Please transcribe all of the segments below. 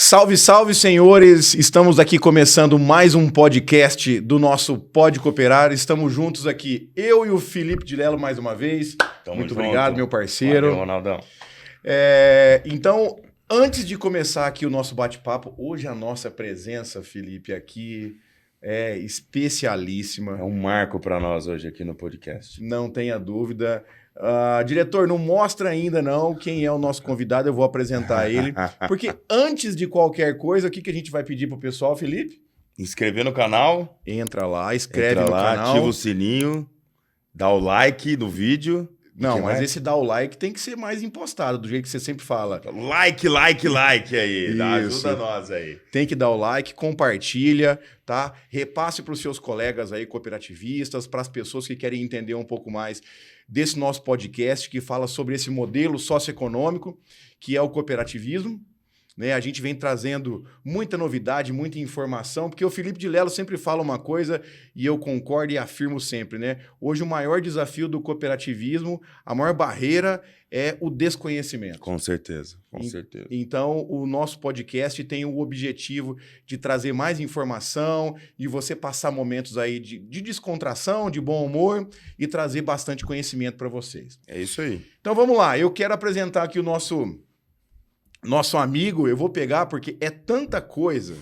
Salve, salve, senhores! Estamos aqui começando mais um podcast do nosso Pode Cooperar. Estamos juntos aqui, eu e o Felipe de Lelo mais uma vez. Muito obrigado, meu parceiro. Valeu, Ronaldão. Então, antes de começar aqui o nosso bate-papo, hoje a nossa presença, Felipe, aqui é especialíssima. É um marco para nós hoje aqui no podcast. Não tenha dúvida. Diretor, não mostra ainda não quem é o nosso convidado, eu vou apresentar ele. Porque antes de qualquer coisa, o que a gente vai pedir pro pessoal, Felipe? Inscrever no canal. Entra lá, escreve no canal. Ativa o sininho, dá o like no vídeo. Não, mas esse dá o like tem que ser mais impostado, do jeito que você sempre fala. Like aí, ajuda nós aí. Tem que dar o like, compartilha, tá? Repasse para os seus colegas aí, cooperativistas, para as pessoas que querem entender um pouco mais desse nosso podcast que fala sobre esse modelo socioeconômico que é o cooperativismo. Né? A gente vem trazendo muita novidade, muita informação, porque o Felipe de Lelo sempre fala uma coisa e eu concordo e afirmo sempre, né? Hoje o maior desafio do cooperativismo, a maior barreira é o desconhecimento. Com certeza, com certeza. Então, o nosso podcast tem o objetivo de trazer mais informação, de você passar momentos aí de descontração, de bom humor e trazer bastante conhecimento para vocês. É isso aí. Então, vamos lá. Eu quero apresentar aqui o nosso amigo, eu vou pegar porque é tanta coisa.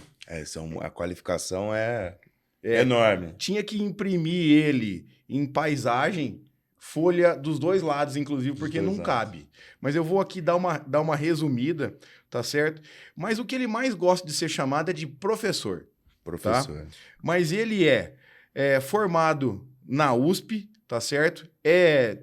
A qualificação é enorme. Tinha que imprimir ele em paisagem, folha dos dois lados, inclusive, porque não cabe. Mas eu vou aqui dar uma resumida, tá certo? Mas o que ele mais gosta de ser chamado é de professor. Professor. Tá? Mas ele é formado na USP, tá certo?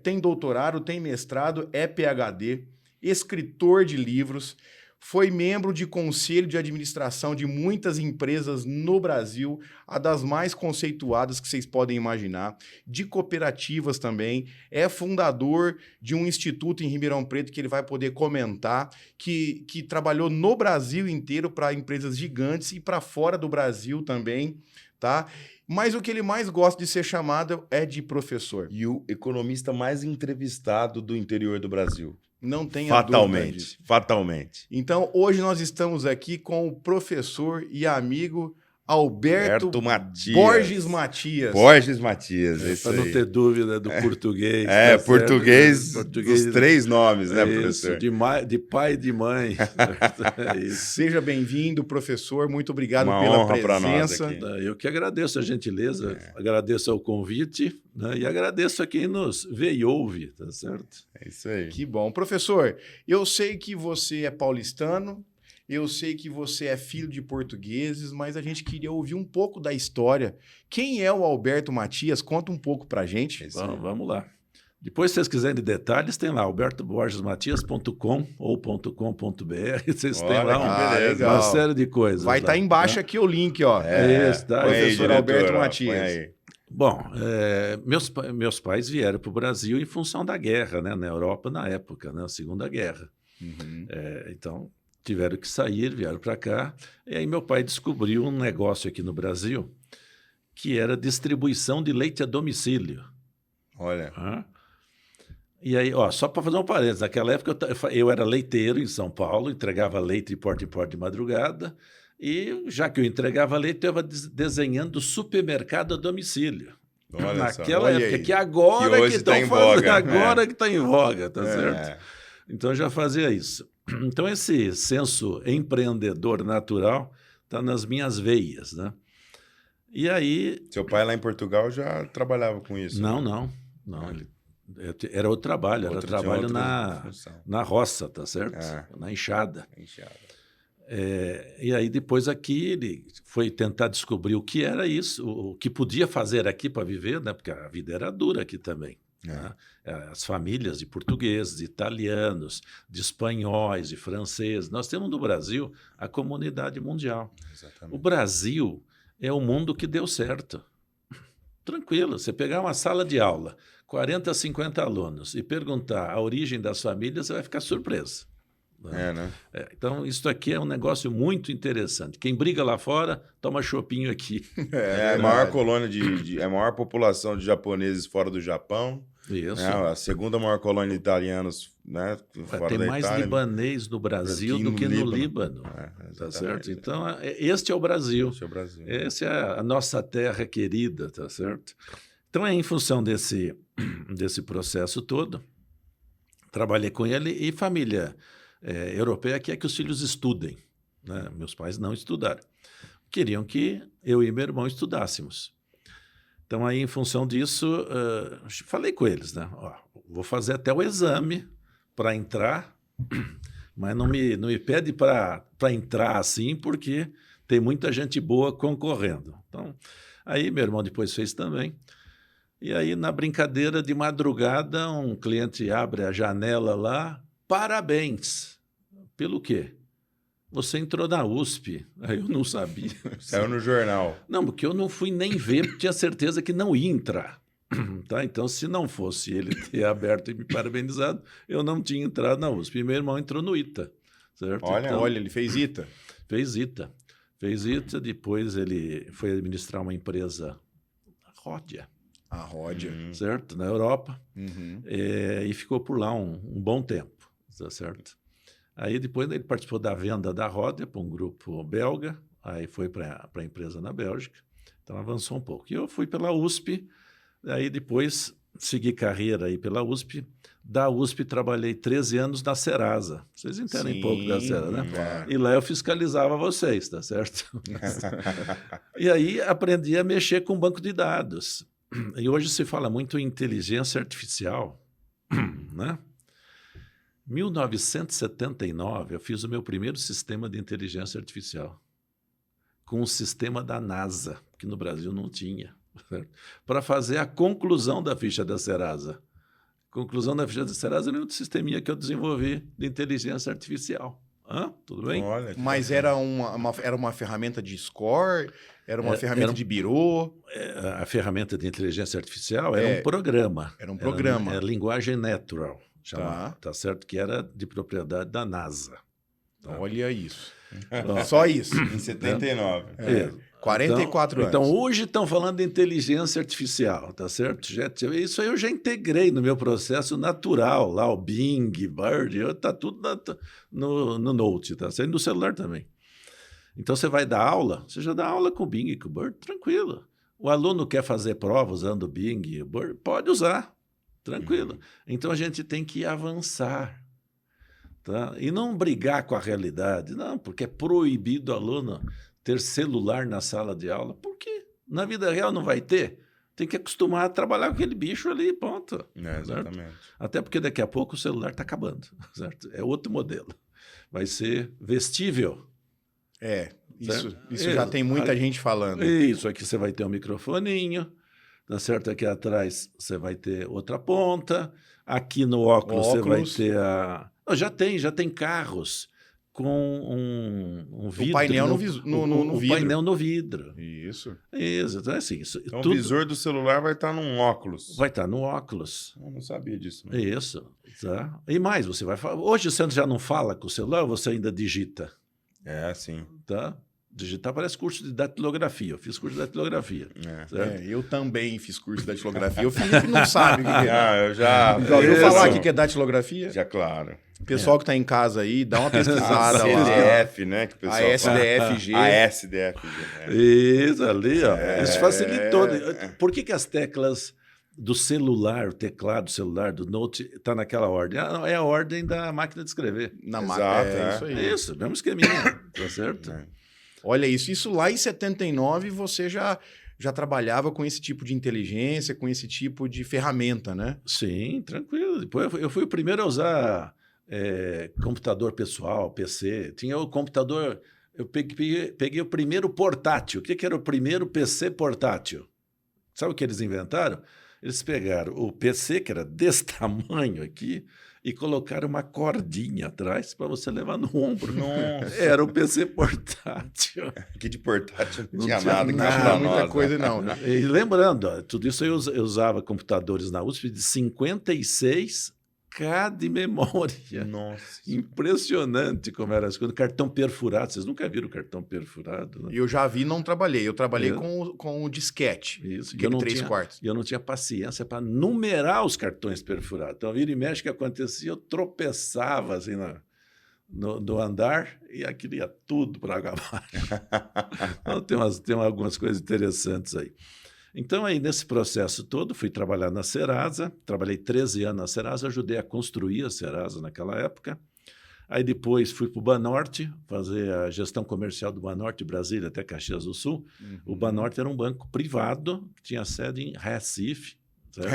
Tem doutorado, tem mestrado, é PhD, escritor de livros, foi membro de conselho de administração de muitas empresas no Brasil, a das mais conceituadas que vocês podem imaginar, de cooperativas também, é fundador de um instituto em Ribeirão Preto que ele vai poder comentar, que trabalhou no Brasil inteiro para empresas gigantes e para fora do Brasil também, tá? Mas o que ele mais gosta de ser chamado é de professor. E o economista mais entrevistado do interior do Brasil. Não tenha dúvida disso. Fatalmente. Então, hoje nós estamos aqui com o professor e amigo Alberto Matias. Borges Matias. Borges Matias, isso para não ter dúvida do português. Português dos três nomes, né, professor? De pai e de mãe. Seja bem-vindo, professor. Muito obrigado Uma pela honra pra presença. nós aqui. Eu que agradeço a gentileza, agradeço ao convite, né, e agradeço a quem nos vê e ouve, tá certo? É isso aí. Que bom. Professor, eu sei que você é paulistano, eu sei que você é filho de portugueses, mas a gente queria ouvir um pouco da história. Quem é o Alberto Matias? Conta um pouco pra gente. Vamos lá. Depois, se vocês quiserem detalhes, tem lá albertoborgesmatias.com ou .com.br. Vocês têm lá uma série de coisas. Vai estar embaixo aqui o link, ó. Isso, tá? Professor Alberto Matias. Bom, meus pais vieram para o Brasil em função da guerra, né, na Europa na época, né, a Segunda Guerra. Uhum. Então, tiveram que sair, vieram para cá. E aí meu pai descobriu um negócio aqui no Brasil que era distribuição de leite a domicílio. Olha. E aí, só para fazer um parênteses, naquela época eu era leiteiro em São Paulo, entregava leite de porta em porta de madrugada, e já que eu entregava leite, eu estava desenhando supermercado a domicílio. Olha naquela só. época, que agora que estão fazendo, agora que está em voga, tá certo? Então eu já fazia isso. Então esse senso empreendedor natural está nas minhas veias, né? E aí... Seu pai lá em Portugal já trabalhava com isso? Não. Era outro trabalho, era trabalho na roça, tá certo? Na enxada. E aí depois aqui ele foi tentar descobrir o que era isso, o que podia fazer aqui para viver, né? Porque a vida era dura aqui também. Né? As famílias de portugueses, de italianos, de espanhóis, de franceses. Nós temos no Brasil a comunidade mundial. Exatamente. O Brasil é o mundo que deu certo. Tranquilo, você pegar uma sala de aula, 40, 50 alunos, e perguntar a origem das famílias, você vai ficar surpreso. Né? Então, isso aqui é um negócio muito interessante. Quem briga lá fora, toma chopinho aqui. A maior colônia, a maior população de japoneses fora do Japão. Isso. A segunda maior colônia de italianos, né? Fora Tem da mais Itália. libanês no Brasil do que no Líbano. Tá exatamente. certo? Então, este é o Brasil. Esse é o Brasil. Essa é a nossa terra querida, tá certo? Então, em função desse processo todo, trabalhei com ele e família europeia quer que os filhos estudem. Né? Meus pais não estudaram. Queriam que eu e meu irmão estudássemos. Então, aí, em função disso, falei com eles, né? Ó, vou fazer até o exame para entrar, mas não me pede para entrar assim, porque tem muita gente boa concorrendo. Então, aí meu irmão depois fez também. E aí, na brincadeira de madrugada, um cliente abre a janela lá, parabéns. Pelo quê? Você entrou na USP. Aí eu não sabia. Saiu no jornal. Não, porque eu não fui nem ver, porque tinha certeza que não ia entrar. Tá? Então, se não fosse ele ter aberto e me parabenizado, eu não tinha entrado na USP. E meu irmão entrou no ITA. Certo? Olha, ele fez ITA. Fez ITA. Fez ITA, depois ele foi administrar uma empresa, Ródia. A Ródia. Certo? Na Europa. Uhum. E ficou por lá um bom tempo. Tá certo? Aí depois ele participou da venda da Ródia para um grupo belga, aí foi para a empresa na Bélgica, então avançou um pouco. E eu fui pela USP, aí depois segui carreira aí pela USP. Da USP trabalhei 13 anos na Serasa. Vocês entendem um pouco da Serasa, né? Claro. E lá eu fiscalizava vocês, tá certo? E aí aprendi a mexer com banco de dados. E hoje se fala muito em inteligência artificial, né? 1979, eu fiz o meu primeiro sistema de inteligência artificial com um sistema da NASA, que no Brasil não tinha, para fazer a conclusão da ficha da Serasa. Conclusão da ficha da Serasa era um sisteminha que eu desenvolvi de inteligência artificial. Tudo bem? Olha, Mas era uma ferramenta de score? Era uma ferramenta de birô? A ferramenta de inteligência artificial era um programa. Era um programa. Era linguagem natural. Tá. Tá certo? Que era de propriedade da NASA. Tá. Olha isso. Só isso. em 79. 44 anos. Então, hoje estão falando de inteligência artificial, tá certo? Isso aí eu já integrei no meu processo natural, lá o Bing, Bird, está tudo no Note, tá certo? E no celular também. Então, você vai dar aula, você já dá aula com o Bing e com o Bird, tranquilo. O aluno quer fazer prova usando o Bing e o Bird, pode usar. Tranquilo. Então, a gente tem que avançar. Tá? E não brigar com a realidade. Não, porque é proibido o aluno ter celular na sala de aula. Por quê? Na vida real não vai ter. Tem que acostumar a trabalhar com aquele bicho ali, ponto. Exatamente. Certo? Até porque daqui a pouco o celular está acabando. Certo? É outro modelo. Vai ser vestível. Isso já tem muita gente falando. Isso, aqui você vai ter um microfoninho. Tá certo? Aqui atrás você vai ter outra ponta. Aqui no óculos você vai ter a... Não, já tem carros com um vidro. O painel no vidro. Painel no vidro. Isso. Então, assim, então tudo... o visor do celular vai estar num óculos. Vai estar no óculos. Eu não sabia disso. Não. Isso. Tá? E mais, você vai falar... Hoje você já não fala com o celular ou você ainda digita? Sim. Tá? Digitar parece curso de datilografia. Eu fiz curso de datilografia. Eu também fiz curso de datilografia. O Felipe não sabe o que é. Eu já... Já ouviu falar o que é datilografia? Já, claro. O pessoal que está em casa aí, dá uma pesquisada lá. SDF, né? Que o pessoal a SDFG. A SDFG. Isso, ali, ó. Isso facilitou. Por que as teclas do celular, o teclado do celular, do Note, está naquela ordem? É a ordem da máquina de escrever. Na máquina, isso aí. Isso, mesmo esqueminha, tá certo? Olha isso. Isso lá em 79 você já trabalhava com esse tipo de inteligência, com esse tipo de ferramenta, né? Sim, tranquilo. Depois eu fui o primeiro a usar computador pessoal, PC. Tinha o computador... Eu peguei o primeiro portátil. O que era o primeiro PC portátil? Sabe o que eles inventaram? Eles pegaram o PC, que era desse tamanho aqui, e colocaram uma cordinha atrás para você levar no ombro. Nossa. Era o PC portátil. Aqui de portátil não Tinha tinha nada. Não, muita coisa não. E lembrando, tudo isso eu usava computadores na USP de 56 de memória. Nossa. Impressionante como era as coisas. Cartão perfurado. Vocês nunca viram cartão perfurado? Né? Eu já vi, não trabalhei. Eu trabalhei É. com o disquete. Isso. Aquele 3/4. E eu não tinha paciência para numerar os cartões perfurados. Então, vira e mexe, o que acontecia? Eu tropeçava assim no andar e aquilo ia tudo para água abaixo. Então, tem algumas coisas interessantes aí. Então, aí, nesse processo todo, fui trabalhar na Serasa, trabalhei 13 anos na Serasa, ajudei a construir a Serasa naquela época. Aí, depois, fui para o Banorte, fazer a gestão comercial do Banorte, Brasília até Caxias do Sul. O Banorte era um banco privado, que tinha sede em Recife. Certo?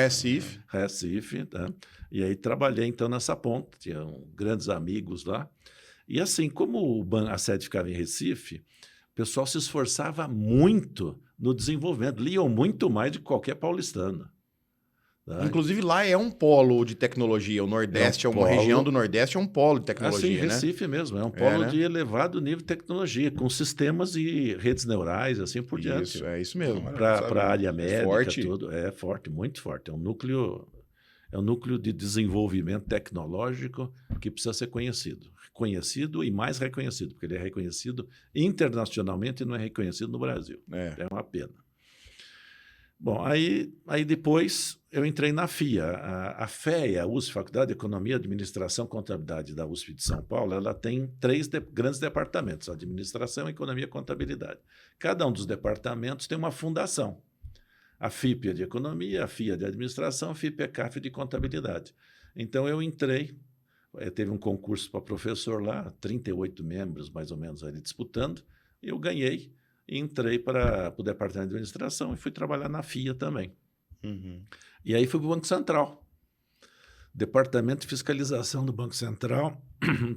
Recife, tá? E aí trabalhei, então, nessa ponta, tinha grandes amigos lá. E assim, como a sede ficava em Recife, o pessoal se esforçava muito no desenvolvimento, liam muito mais de qualquer paulistano. Tá? Inclusive, lá é um polo de tecnologia. O Nordeste, uma região do Nordeste é um polo de tecnologia, assim, Recife mesmo, é um polo de elevado nível de tecnologia, com sistemas e redes neurais, assim por diante. Isso, é isso mesmo. Para a área médica, forte. tudo. É forte, muito forte. É um núcleo de desenvolvimento tecnológico que precisa ser conhecido. Conhecido e mais reconhecido, porque ele é reconhecido internacionalmente e não é reconhecido no Brasil. É uma pena. Bom, aí depois eu entrei na FIA. A FEA, a USP, Faculdade de Economia, Administração e Contabilidade da USP de São Paulo, ela tem 3 grandes departamentos, Administração, Economia e Contabilidade. Cada um dos departamentos tem uma fundação. A FIP é de Economia, a FIA de Administração, a FIP é CAF de Contabilidade. Então eu entrei, teve um concurso para professor lá, 38 membros mais ou menos ali disputando, e eu ganhei. E entrei para o departamento de administração e fui trabalhar na FIA também. E aí fui para o Banco Central. Departamento de fiscalização do Banco Central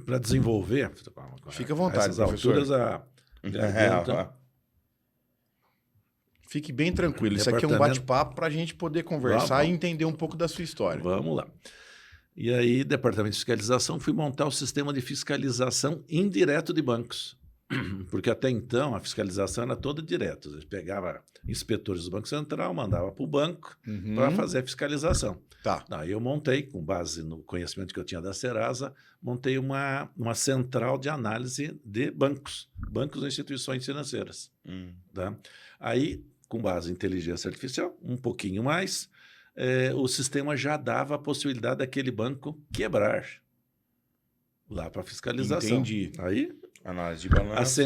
para desenvolver. Fique à vontade, essas alturas Fique bem tranquilo. Isso aqui é um bate-papo para a gente poder conversar e entender um pouco da sua história. Vamos lá. E aí, departamento de fiscalização, fui montar o sistema de fiscalização indireto de bancos. Porque até então a fiscalização era toda direta. A gente pegava inspetores do Banco Central, mandava para o banco para fazer a fiscalização. Tá. Aí eu montei, com base no conhecimento que eu tinha da Serasa, montei uma central de análise de bancos e instituições financeiras. Tá? Aí, com base em inteligência artificial, um pouquinho mais, o sistema já dava a possibilidade daquele banco quebrar lá para fiscalização. Entendi. Aí análise de balanço.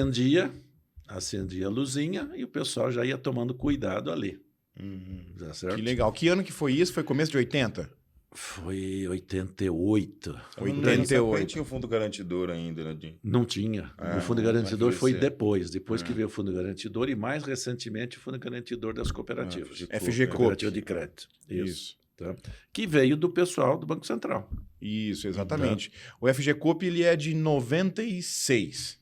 Acendia a luzinha e o pessoal já ia tomando cuidado ali. Tá certo? Que legal. Que ano que foi isso? Foi começo de 80? Foi 88. 88. Não tinha o fundo garantidor ainda, né? Não tinha. O fundo garantidor foi depois que veio o fundo garantidor e mais recentemente o fundo garantidor das cooperativas. FGCOP. Cooperativa de crédito. Isso. Tá? Que veio do pessoal do Banco Central. Isso, exatamente. O FGCOP ele é de 96.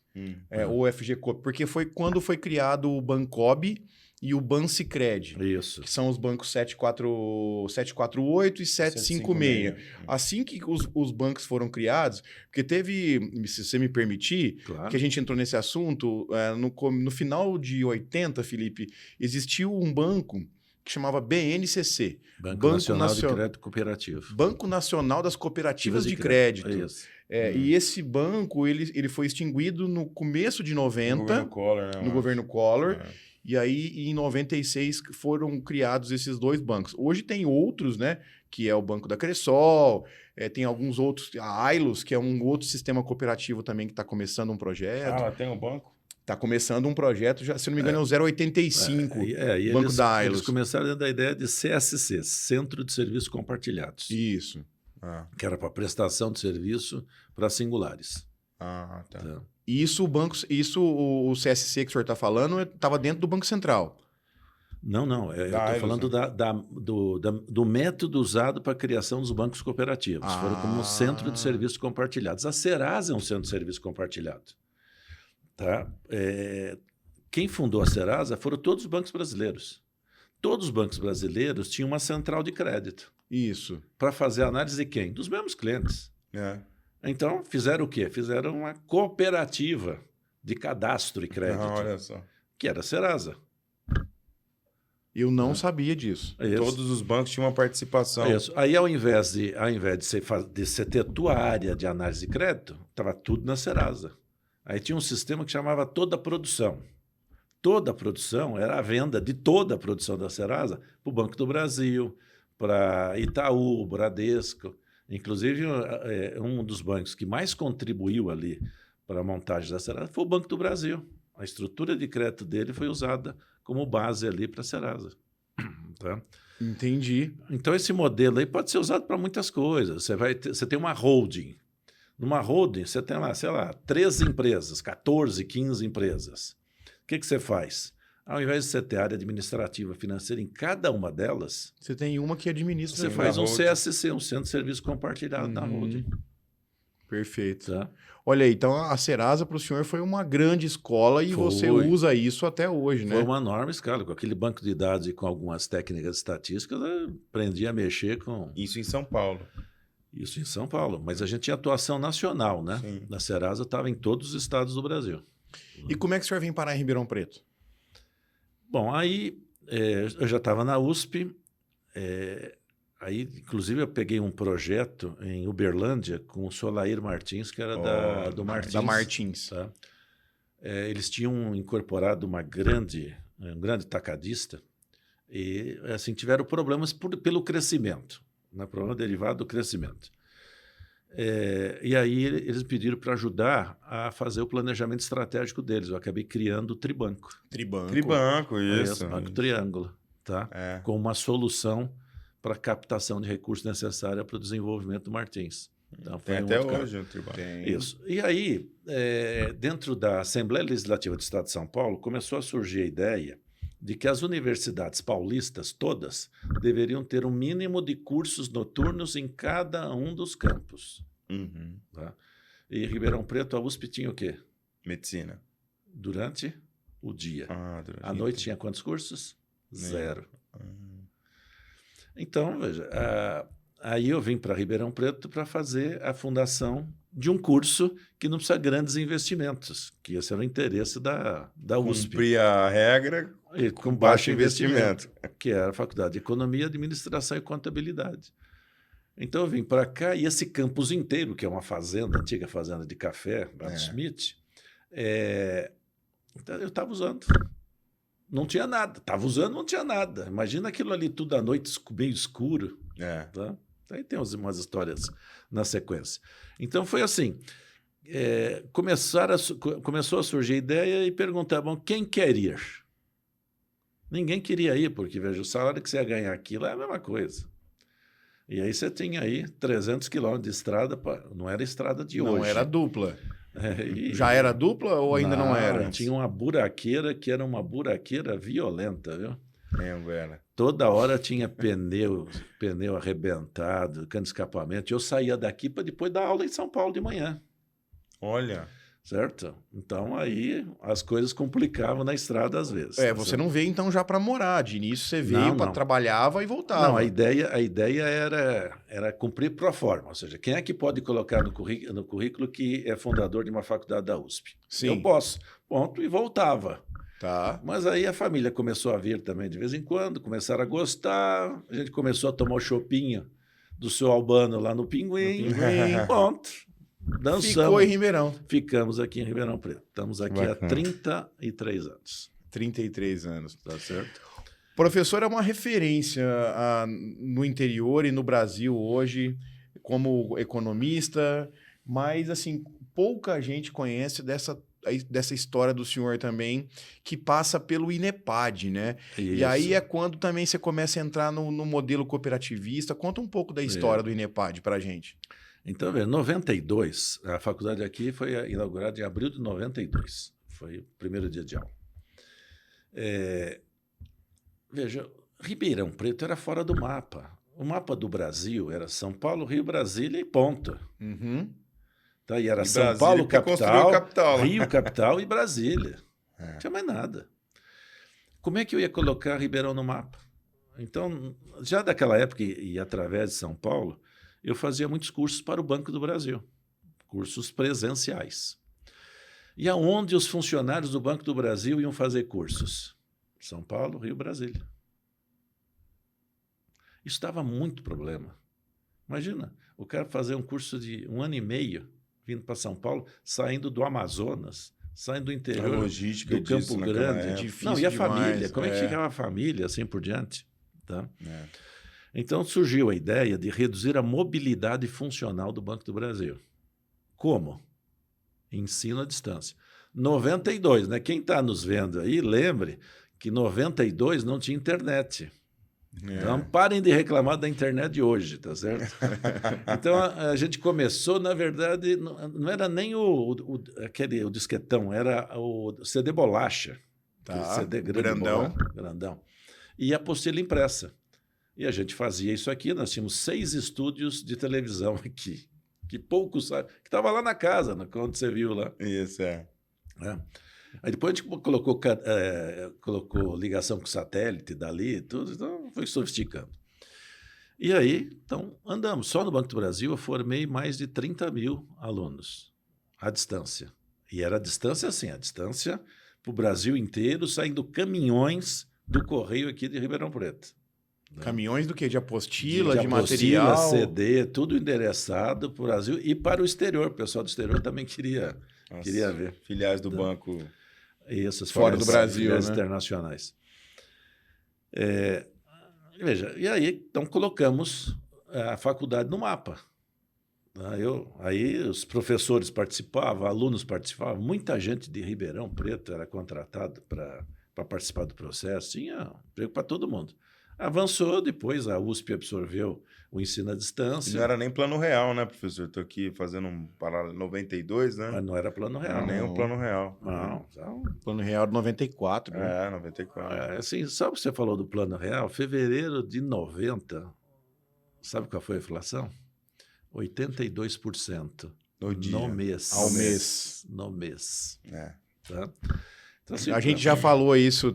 O FGCOP, porque foi quando foi criado o Bancob e o Bansicred. Isso. Que são os bancos 748 e 756. Assim que os bancos foram criados, porque teve, se você me permitir, que a gente entrou nesse assunto, no final de 80, Felipe, existiu um banco que chamava BNCC. Banco Nacional de Crédito Cooperativo. Banco Nacional das Cooperativas de Crédito. Isso. E esse banco ele foi extinguido no começo de 90, no governo Collor. E aí, em 96, foram criados esses 2 bancos. Hoje tem outros, né? Que é o Banco da Cressol, tem alguns outros, a Ailos, que é um outro sistema cooperativo também que está começando um projeto. Ah, tem um banco? Está começando um projeto, já, se não me engano, é o 085, Banco da Ailos. Eles começaram dentro da ideia de CSC, Centro de Serviços Compartilhados. Isso. Que era para prestação de serviço para singulares. Tá. Então, o CSC que o senhor está falando estava dentro do Banco Central. Não. Eu estou falando do método usado para a criação dos bancos cooperativos. Foram como um centro de serviços compartilhados. A Serasa é um centro de serviços compartilhado. Tá? Quem fundou a Serasa foram todos os bancos brasileiros. Todos os bancos brasileiros tinham uma central de crédito. Isso. Para fazer a análise de quem? Dos mesmos clientes. Então, fizeram o quê? Fizeram uma cooperativa de cadastro e crédito. Olha só. Que era a Serasa. Eu não sabia disso. É isso. Todos os bancos tinham uma participação. É isso. Aí, ao invés de você ter a tua área de análise de crédito, estava tudo na Serasa. Aí tinha um sistema que chamava Toda a Produção. Toda a produção era a venda de toda a produção da Serasa para o Banco do Brasil, para Itaú, Bradesco. Inclusive, um dos bancos que mais contribuiu ali para a montagem da Serasa foi o Banco do Brasil. A estrutura de crédito dele foi usada como base ali para a Serasa. Tá? Entendi. Então, esse modelo aí pode ser usado para muitas coisas. Você tem uma holding. Numa holding, você tem lá, sei lá, 13 empresas, 14, 15 empresas. O que você faz? Ao invés de você ter área administrativa financeira em cada uma delas, Você tem uma que administra. você faz um CSC, um Centro de Serviço Compartilhado na holding. Perfeito. Tá? Olha aí, então a Serasa para o senhor foi uma grande escola e você usa isso até hoje, né? Foi uma enorme escala. Com aquele banco de dados e com algumas técnicas estatísticas, eu aprendi a mexer com... Isso em São Paulo. Isso em São Paulo. Mas a gente tinha atuação nacional, né? Sim. A Serasa estava em todos os estados do Brasil. E como é que o senhor vem parar em Ribeirão Preto? Bom, aí eu já estava na USP, aí inclusive eu peguei um projeto em Uberlândia com o Solair Martins, que era do Martins. Da Martins. Tá? Eles tinham incorporado um grande tacadista e assim, tiveram problemas pelo crescimento, né? Problema derivado do crescimento. E aí eles pediram para ajudar a fazer o planejamento estratégico deles. Eu acabei criando o Tribanco. Tribanco, isso. Banco Triângulo, tá? Com uma solução para captação de recursos necessária para o desenvolvimento do Martins. Então, Tem até hoje o Tribanco. Isso. E aí, dentro da Assembleia Legislativa do Estado de São Paulo, começou a surgir a ideia de que as universidades paulistas todas deveriam ter um mínimo de cursos noturnos em cada um dos campos. Uhum. Tá? E em Ribeirão Preto, a USP tinha o quê? Medicina. Durante o dia. Durante à noite tinha quantos cursos? Nem. 0. Então, veja, aí eu vim para Ribeirão Preto para fazer a fundação de um curso que não precisa de grandes investimentos, que esse era o interesse da USP. Cumprir a regra com baixo investimento, que era a Faculdade de Economia, Administração e Contabilidade. Então eu vim para cá e esse campus inteiro, que é uma fazenda, antiga fazenda de café, Brad Smith, eu estava usando. Não tinha nada. Estava usando, não tinha nada. Imagina aquilo ali tudo à noite, meio escuro. Tá? Aí tem umas histórias na sequência. Então foi assim, começou a surgir a ideia e perguntavam quem quer ir. Ninguém queria ir, porque veja, o salário que você ia ganhar aqui lá é a mesma coisa. E aí você tinha aí 300 quilômetros de estrada, não era estrada de hoje. Não era dupla. E já era dupla ou ainda não era? Tinha uma buraqueira que era uma buraqueira violenta, viu? Era. Toda hora tinha pneu arrebentado, cano de escapamento. Eu saía daqui para depois dar aula em São Paulo de manhã. Olha. Certo? Então aí as coisas complicavam na estrada às vezes. Você não veio então já para morar. De início você veio para trabalhava e voltava. Não, a ideia era cumprir pro forma. Ou seja, quem é que pode colocar no currículo que é fundador de uma faculdade da USP? Sim. Eu posso. Ponto, e voltava. Tá. Mas aí a família começou a vir também de vez em quando, começaram a gostar, a gente começou a tomar o chopinho do seu Albano lá no Pinguim. Ponto. Dançamos. Ficou em Ribeirão. Ficamos aqui em Ribeirão Preto. Estamos aqui há 33 anos. 33 anos. Tá certo? Professor é uma referência no interior e no Brasil hoje como economista, mas assim, pouca gente conhece dessa história do senhor também, que passa pelo INEPAD, né? Isso. E aí é quando também você começa a entrar no modelo cooperativista. Conta um pouco da história do INEPAD para a gente. Então, em 92, a faculdade aqui foi inaugurada em abril de 92. Foi o primeiro dia de aula. Veja, Ribeirão Preto era fora do mapa. O mapa do Brasil era São Paulo, Rio, Brasília e ponto. Uhum. Tá, e era e São Brasília Paulo, capital, né? Rio, capital e Brasília. Não tinha mais nada. Como é que eu ia colocar Ribeirão no mapa? Então, já daquela época e através de São Paulo, eu fazia muitos cursos para o Banco do Brasil, cursos presenciais. E aonde os funcionários do Banco do Brasil iam fazer cursos? São Paulo, Rio, Brasília. Isso dava muito problema. Imagina, o cara fazer um curso de 1 ano e meio, vindo para São Paulo, saindo do Amazonas, saindo do interior, A logística do Campo disso naquela Grande. época. Difícil Não, e a demais, família? Como é que ficava a família, assim por diante? Tá? Então surgiu a ideia de reduzir a mobilidade funcional do Banco do Brasil. Como? Ensino à distância. 92, né? Quem está nos vendo aí, lembre que 92 não tinha internet. Então, parem de reclamar da internet de hoje, tá certo? Então, a gente começou, na verdade, não era nem o disquetão, era o CD bolacha. Tá, CD grandão. Grandão. E a apostila impressa. E a gente fazia isso aqui, nós tínhamos 6 estúdios de televisão aqui, que poucos sabem, que estava lá na casa, quando você viu lá. Isso, Aí depois a gente colocou ligação com satélite dali e tudo, então foi sofisticando. E aí, então, andamos. Só no Banco do Brasil eu formei mais de 30 mil alunos à distância. E era a distância assim, a distância para o Brasil inteiro, saindo caminhões do Correio aqui de Ribeirão Preto. Caminhões do quê? De apostila, de apostila, material? CD, tudo endereçado para o Brasil e para o exterior. O pessoal do exterior também queria ver. Filiais do banco. Isso, Fora do Brasil, filiais né? internacionais. Veja, e aí, então, colocamos a faculdade no mapa. Aí os professores participavam, alunos participavam, muita gente de Ribeirão Preto era contratada para participar do processo, tinha emprego para todo mundo. Avançou, depois a USP absorveu o ensino à distância. Não era nem plano real, né, professor? Estou aqui fazendo um paralelo 92, né? Mas não era plano real. Não era nem um plano real. Não, então, Plano real de 94. Né? 94. Assim, sabe o que você falou do plano real? Fevereiro de 90, sabe qual foi a inflação? 82% No dia. no mês. Ao mês. No mês. Tá? Então, assim, A gente já falou isso,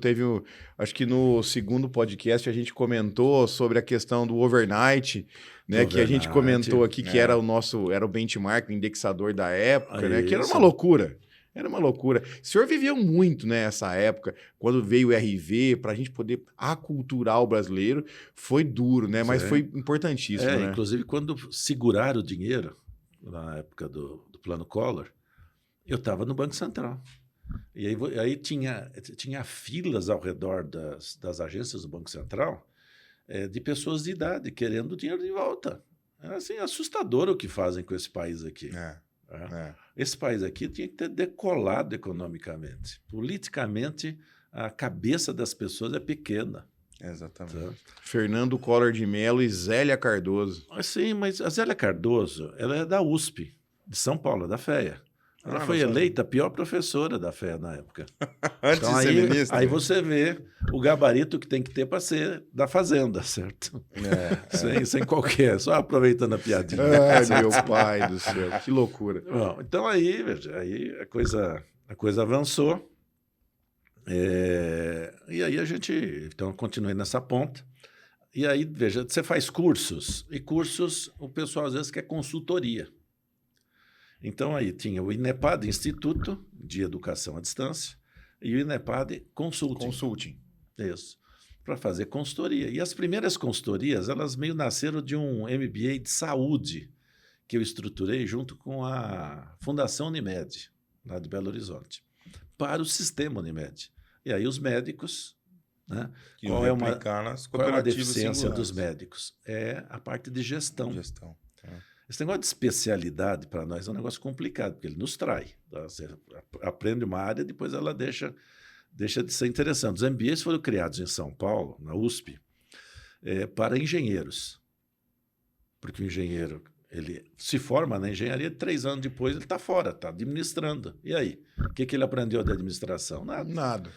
acho que no segundo podcast a gente comentou sobre a questão do overnight, né? Que a gente comentou aqui que era o benchmark, o indexador da época, né? Que era uma loucura. Era uma loucura. O senhor viveu muito nessa época, quando veio o RV, para a gente poder aculturar o brasileiro, foi duro, né? Mas foi importantíssimo, né? Inclusive, quando seguraram o dinheiro, na época do Plano Collor, eu estava no Banco Central. E aí tinha filas ao redor das agências do Banco Central de pessoas de idade querendo o dinheiro de volta. É assim, assustador o que fazem com esse país aqui. Esse país aqui tinha que ter decolado economicamente. Politicamente, a cabeça das pessoas é pequena. Exatamente. Tá? Fernando Collor de Mello e Zélia Cardoso. Sim, mas a Zélia Cardoso, ela é da USP, de São Paulo, da FEA. Ela foi eleita a pior professora da FEA na época. Antes de ser ministra. Aí você vê o gabarito que tem que ter para ser da Fazenda, certo? Sem qualquer, só aproveitando a piadinha. Ai, meu pai do céu, que loucura. Bom, então aí, veja, aí a coisa avançou. E aí a gente, então, continuei nessa ponta. E aí, veja, você faz cursos, e cursos o pessoal às vezes quer consultoria. Então, aí tinha o INEPAD, Instituto de Educação à Distância, e o INEPAD Consulting. Isso, para fazer consultoria. E as primeiras consultorias, elas meio nasceram de um MBA de saúde, que eu estruturei junto com a Fundação Unimed, lá de Belo Horizonte, para o sistema Unimed. E aí os médicos... Né? Qual é uma deficiência dos médicos? É a parte de gestão. Esse negócio de especialidade para nós é um negócio complicado, porque ele nos trai. Tá? Você aprende uma área, depois ela deixa de ser interessante. Os MBAs foram criados em São Paulo, na USP, para engenheiros. Porque o engenheiro ele se forma na engenharia, 3 anos depois ele está fora, está administrando. E aí? O que ele aprendeu de administração? Nada.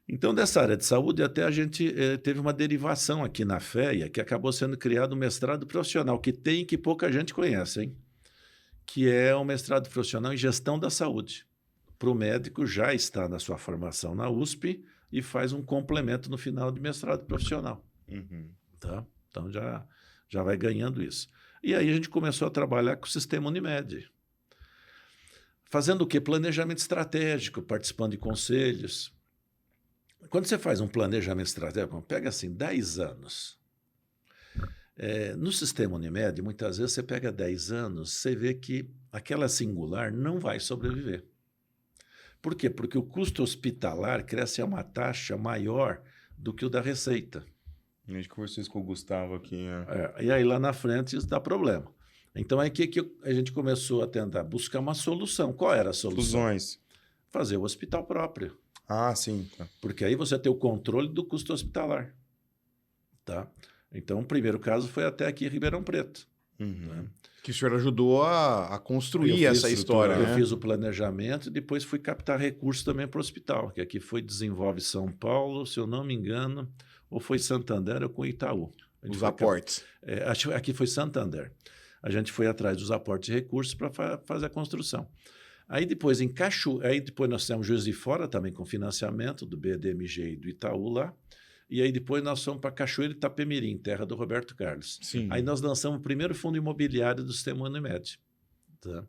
Então, dessa área de saúde, até a gente teve uma derivação aqui na FEA, que acabou sendo criado um mestrado profissional, que pouca gente conhece, hein? Que é um mestrado profissional em gestão da saúde. Para o médico, já está na sua formação na USP e faz um complemento no final de mestrado profissional. Tá? Então, já vai ganhando isso. E aí a gente começou a trabalhar com o sistema Unimed. Fazendo o quê? Planejamento estratégico, participando de conselhos. Quando você faz um planejamento estratégico, pega assim 10 anos, No sistema Unimed, muitas vezes você pega 10 anos, você vê que aquela singular não vai sobreviver. Por quê? Porque o custo hospitalar cresce a uma taxa maior do que o da receita. A gente conversou isso com o Gustavo aqui. Né? E aí lá na frente isso dá problema. Então aí que a gente começou a tentar buscar uma solução. Qual era a solução? Fusões. Fazer o hospital próprio. Ah, sim. Tá. Porque aí você tem o controle do custo hospitalar. Tá? Então o primeiro caso foi até aqui em Ribeirão Preto. Né? Que o senhor ajudou a construir essa história, Eu né? fiz o planejamento e depois fui captar recursos também para o hospital, que aqui foi Desenvolve São Paulo, se eu não me engano, ou foi Santander ou com Itaú. Os aportes. Aqui foi Santander. A gente foi atrás dos aportes de recursos para fazer a construção. Aí depois depois nós temos Juiz de Fora também com financiamento do BDMG e do Itaú lá. E aí depois nós fomos para Cachoeira e Itapemirim, terra do Roberto Carlos. Sim. Aí nós lançamos o primeiro fundo imobiliário do sistema Unimed. Tá?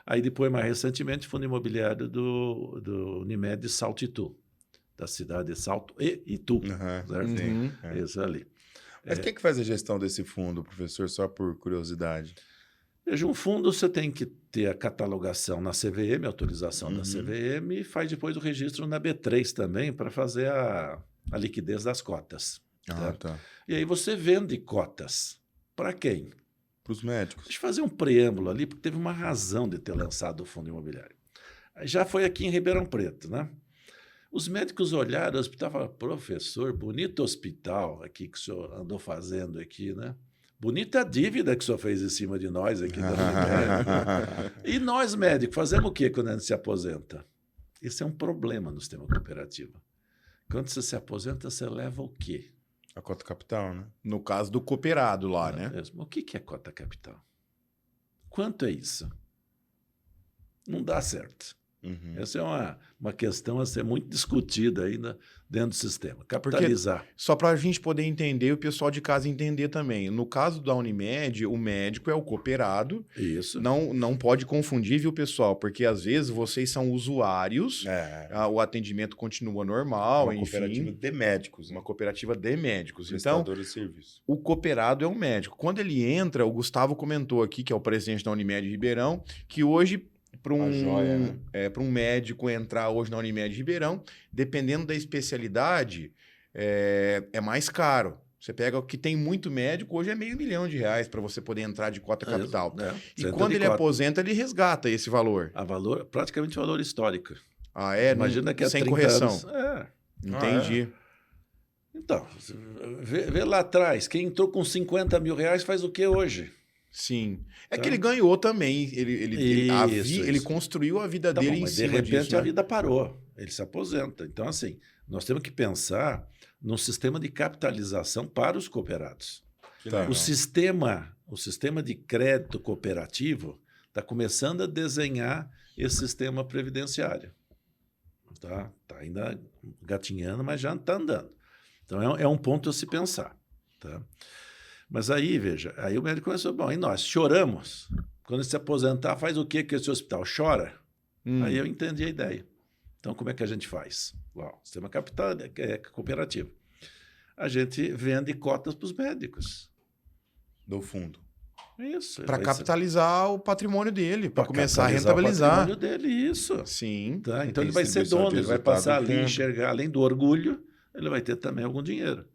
Aí depois, mais recentemente, fundo imobiliário do Unimed Salto Itu, da cidade de Salto e Itu. Certo? Sim. Isso ali. Mas quem que faz a gestão desse fundo, professor, só por curiosidade? Veja, um fundo você tem que ter a catalogação na CVM, a autorização da CVM, e faz depois o registro na B3 também, para fazer a liquidez das cotas. Tá. E aí você vende cotas. Para quem? Para os médicos. Deixa eu fazer um preâmbulo ali, porque teve uma razão de ter lançado o fundo imobiliário. Já foi aqui em Ribeirão Preto, né? Os médicos olharam o hospital e falaram, professor, bonito hospital aqui que o senhor andou fazendo aqui, né? Bonita a dívida que o senhor fez em cima de nós aqui da Unimed. E nós, médicos, fazemos o quê quando a gente se aposenta? Isso é um problema no sistema cooperativo. Quando você se aposenta, você leva o quê? A cota capital, né? No caso do cooperado lá, né? Mesmo. O que é cota capital? Quanto é isso? Não dá certo. Essa é uma questão a ser muito discutida ainda dentro do sistema. Capitalizar. Porque, só para a gente poder entender e o pessoal de casa entender também. No caso da Unimed, o médico é o cooperado. Isso. Não pode confundir, viu, pessoal? Porque às vezes vocês são usuários, o atendimento continua normal, Uma enfim. cooperativa de médicos. Uma cooperativa de médicos. Prestador Então, de serviço. o cooperado é um médico. Quando ele entra, o Gustavo comentou aqui, que é o presidente da Unimed Ribeirão, que hoje para um médico entrar hoje na Unimed Ribeirão, dependendo da especialidade, é mais caro. Você pega o que tem muito médico, hoje é R$500 mil para você poder entrar de cota capital. E quando ele aposenta, ele resgata esse valor. Praticamente valor histórico. Imagina que sem correção. Anos. Entendi. Então, vê lá atrás, quem entrou com R$50 mil faz o que hoje? Sim. Que ele ganhou também. Ele construiu a vida dele em cima disso. De repente a vida parou. Ele se aposenta. Então, assim, nós temos que pensar num sistema de capitalização para os cooperados. O sistema de crédito cooperativo está começando a desenhar esse sistema previdenciário. Tá ainda gatinhando, mas já está andando. Então, é um ponto a se pensar. Tá? Mas aí, veja, aí o médico começou, e nós choramos. Quando se aposentar, faz o quê que esse hospital chora? Aí eu entendi a ideia. Então, como é que a gente faz? Sistema capital cooperativo. A gente vende cotas para os médicos. Do fundo. Isso. Para capitalizar o patrimônio dele, para começar a rentabilizar. rentabilizar. O patrimônio dele, isso. Sim. Tá? Então, ele vai ser dono, ele vai passar ali, enxergar, além do orgulho, ele vai ter também algum dinheiro.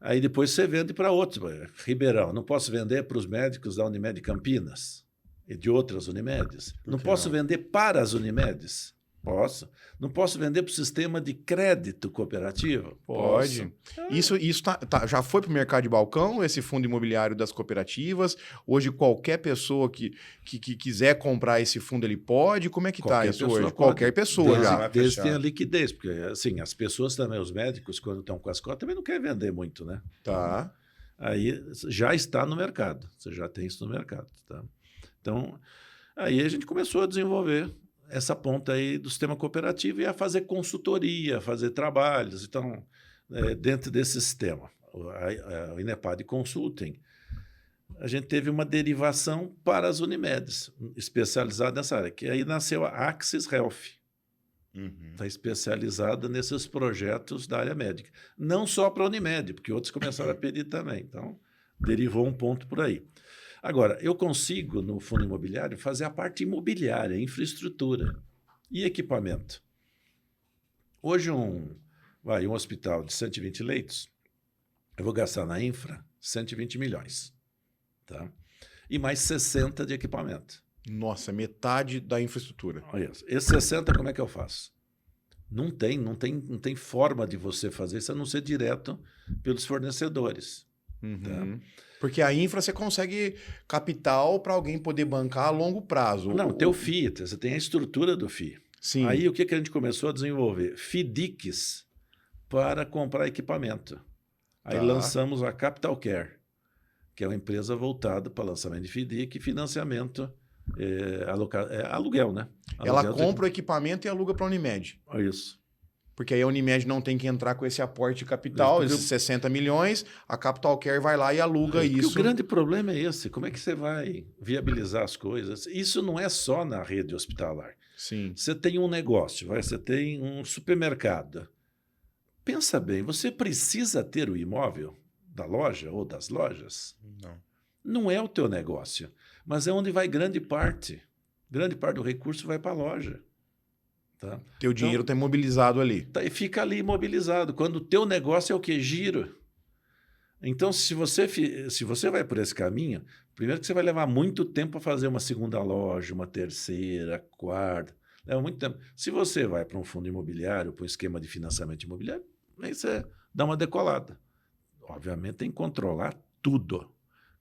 Aí depois você vende para outros. Ribeirão, não posso vender para os médicos da Unimed Campinas e de outras Unimedes. Não posso vender para as Unimedes? Posso. Não posso vender para o sistema de crédito cooperativo? Pode. Posso. Isso já foi para o mercado de balcão, esse fundo imobiliário das cooperativas. Hoje, qualquer pessoa que quiser comprar esse fundo, ele pode? Como é que está isso hoje? Pode. Qualquer pessoa já. Desde tem a liquidez, porque assim, as pessoas também, os médicos, quando estão com as cotas, também não querem vender muito, né? Tá. Aí já está no mercado. Você já tem isso no mercado. Tá? Então, aí a gente começou a desenvolver essa ponta aí do sistema cooperativo e a fazer consultoria, fazer trabalhos. Então, dentro desse sistema, o Inepad Consulting, a gente teve uma derivação para as Unimedes, especializada nessa área, que aí nasceu a Axis Health. Está especializada nesses projetos da área médica. Não só para a Unimed, porque outros começaram a pedir também. Então, derivou um ponto por aí. Agora, eu consigo, no fundo imobiliário, fazer a parte imobiliária, infraestrutura e equipamento. Hoje, um hospital de 120 leitos, eu vou gastar na infra 120 milhões. Tá? E mais 60 de equipamento. Nossa, metade da infraestrutura. Olha, esses 60, como é que eu faço? Não tem forma de você fazer isso a não ser direto pelos fornecedores. Tá? Porque a infra você consegue capital para alguém poder bancar a longo prazo. Não, tem o FII, você tem a estrutura do FII. Sim. Aí o que a gente começou a desenvolver? FIDICs para comprar equipamento. Aí lançamos a Capital Care, que é uma empresa voltada para lançamento de FIDIC e financiamento, aluguel, né? Ela compra o equipamento e aluga para a Unimed. É isso. Porque aí a Unimed não tem que entrar com esse aporte de capital, esses 60 milhões, a Capital Care vai lá e aluga isso. O grande problema é esse, como é que você vai viabilizar as coisas? Isso não é só na rede hospitalar. Sim. Você tem um negócio, você tem um supermercado. Pensa bem, você precisa ter o imóvel da loja ou das lojas? Não. Não é o teu negócio, mas é onde vai grande parte. Grande parte do recurso vai para a loja. Tá? Teu dinheiro está imobilizado ali. Tá, e fica ali imobilizado. Quando o teu negócio é o que? Giro. Então, se você vai por esse caminho, primeiro que você vai levar muito tempo para fazer uma segunda loja, uma terceira, quarta. Leva muito tempo. Se você vai para um fundo imobiliário, para um esquema de financiamento imobiliário, aí você dá uma decolada. Obviamente tem que controlar tudo.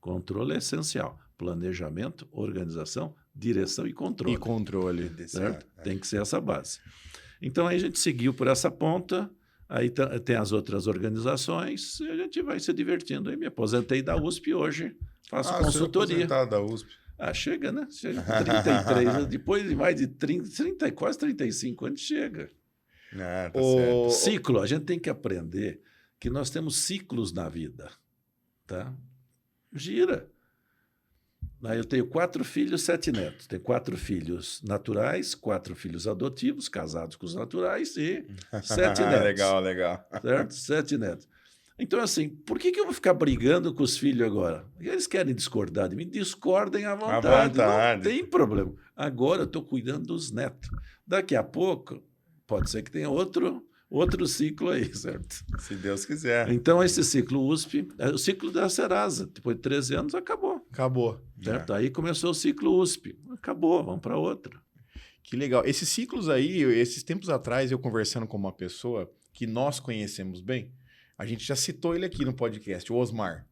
Controle é essencial. Planejamento, organização, direção e controle. E controle. Certo? Tem que ser essa base. Então, aí a gente seguiu por essa ponta, aí tem as outras organizações, e a gente vai se divertindo. Aí me aposentei da USP hoje, faço consultoria. Da USP. Chega, né? Chega com 33, depois de mais de 30, quase 35 anos, chega. Tá certo. Ciclo, a gente tem que aprender que nós temos ciclos na vida. Tá? Gira. Aí eu tenho 4 filhos, 7 netos. Tenho 4 filhos naturais, 4 filhos adotivos, casados com os naturais e 7 netos. Legal. Certo? 7 netos. Então, assim, por que eu vou ficar brigando com os filhos agora? Eles querem discordar de mim, discordem à vontade. Não tem problema. Agora eu estou cuidando dos netos. Daqui a pouco, pode ser que tenha outro ciclo aí, certo? Se Deus quiser. Então, esse ciclo USP, o ciclo da Serasa, depois de 13 anos, acabou. Certo? Aí começou o ciclo USP. Acabou, vamos para outra. Que legal. Esses ciclos aí, esses tempos atrás, eu conversando com uma pessoa que nós conhecemos bem, a gente já citou ele aqui no podcast, o Osmar.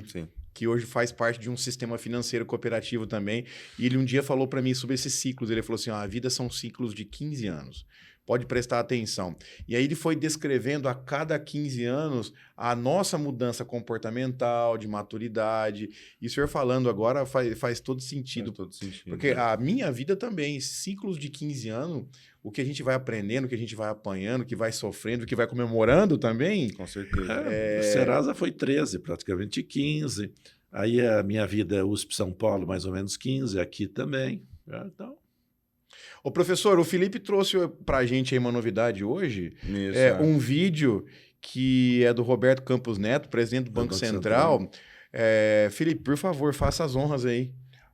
Sim. Que hoje faz parte de um sistema financeiro cooperativo também. E ele um dia falou para mim sobre esses ciclos. Ele falou assim, a vida são ciclos de 15 anos. Pode prestar atenção. E aí ele foi descrevendo a cada 15 anos a nossa mudança comportamental, de maturidade. E o senhor falando agora faz todo sentido. Faz todo sentido. Porque a minha vida também, ciclos de 15 anos, o que a gente vai aprendendo, o que a gente vai apanhando, o que vai sofrendo, o que vai comemorando também. Com certeza. O Serasa foi 13, praticamente 15. Aí a minha vida USP São Paulo, mais ou menos 15, aqui também. Então... Ô, professor, o Felipe trouxe para a gente aí uma novidade hoje. Isso, um vídeo que é do Roberto Campos Neto, presidente do Banco Central. Felipe, por favor, faça as honras aí.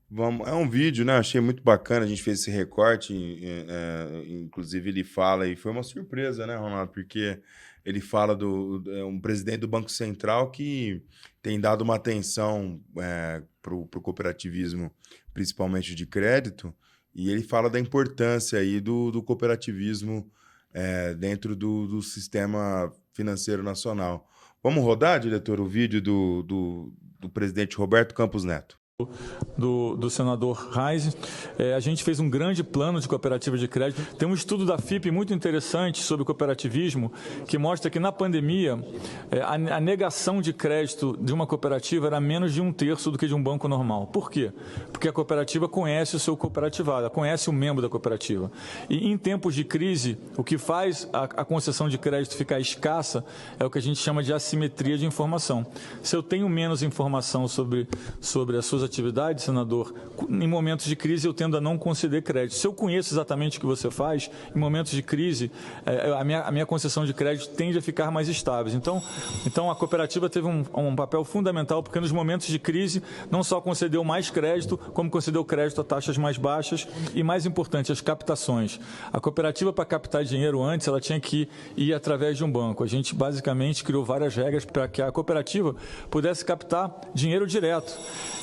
Vamos, é um vídeo, né? Achei muito bacana, a gente fez esse recorte, inclusive ele fala, e foi uma surpresa, né, Ronaldo? Porque ele fala um presidente do Banco Central que tem dado uma atenção para o cooperativismo, principalmente de crédito, e ele fala da importância aí do cooperativismo dentro do sistema financeiro nacional. Vamos rodar, diretor, o vídeo do presidente Roberto Campos Neto. Do senador Reis. A gente fez um grande plano de cooperativa de crédito. Tem um estudo da FIP muito interessante sobre cooperativismo que mostra que na pandemia a negação de crédito de uma cooperativa era menos de 1/3 do que de um banco normal. Por quê? Porque a cooperativa conhece o seu cooperativado, conhece o membro da cooperativa. E em tempos de crise, o que faz a concessão de crédito ficar escassa é o que a gente chama de assimetria de informação. Se eu tenho menos informação sobre as suas atividades, senador, em momentos de crise eu tendo a não conceder crédito. Se eu conheço exatamente o que você faz, em momentos de crise, a minha concessão de crédito tende a ficar mais estável. Então a cooperativa teve um papel fundamental, porque nos momentos de crise não só concedeu mais crédito, como concedeu crédito a taxas mais baixas e, mais importante, as captações. A cooperativa, para captar dinheiro antes, ela tinha que ir através de um banco. A gente basicamente criou várias regras para que a cooperativa pudesse captar dinheiro direto.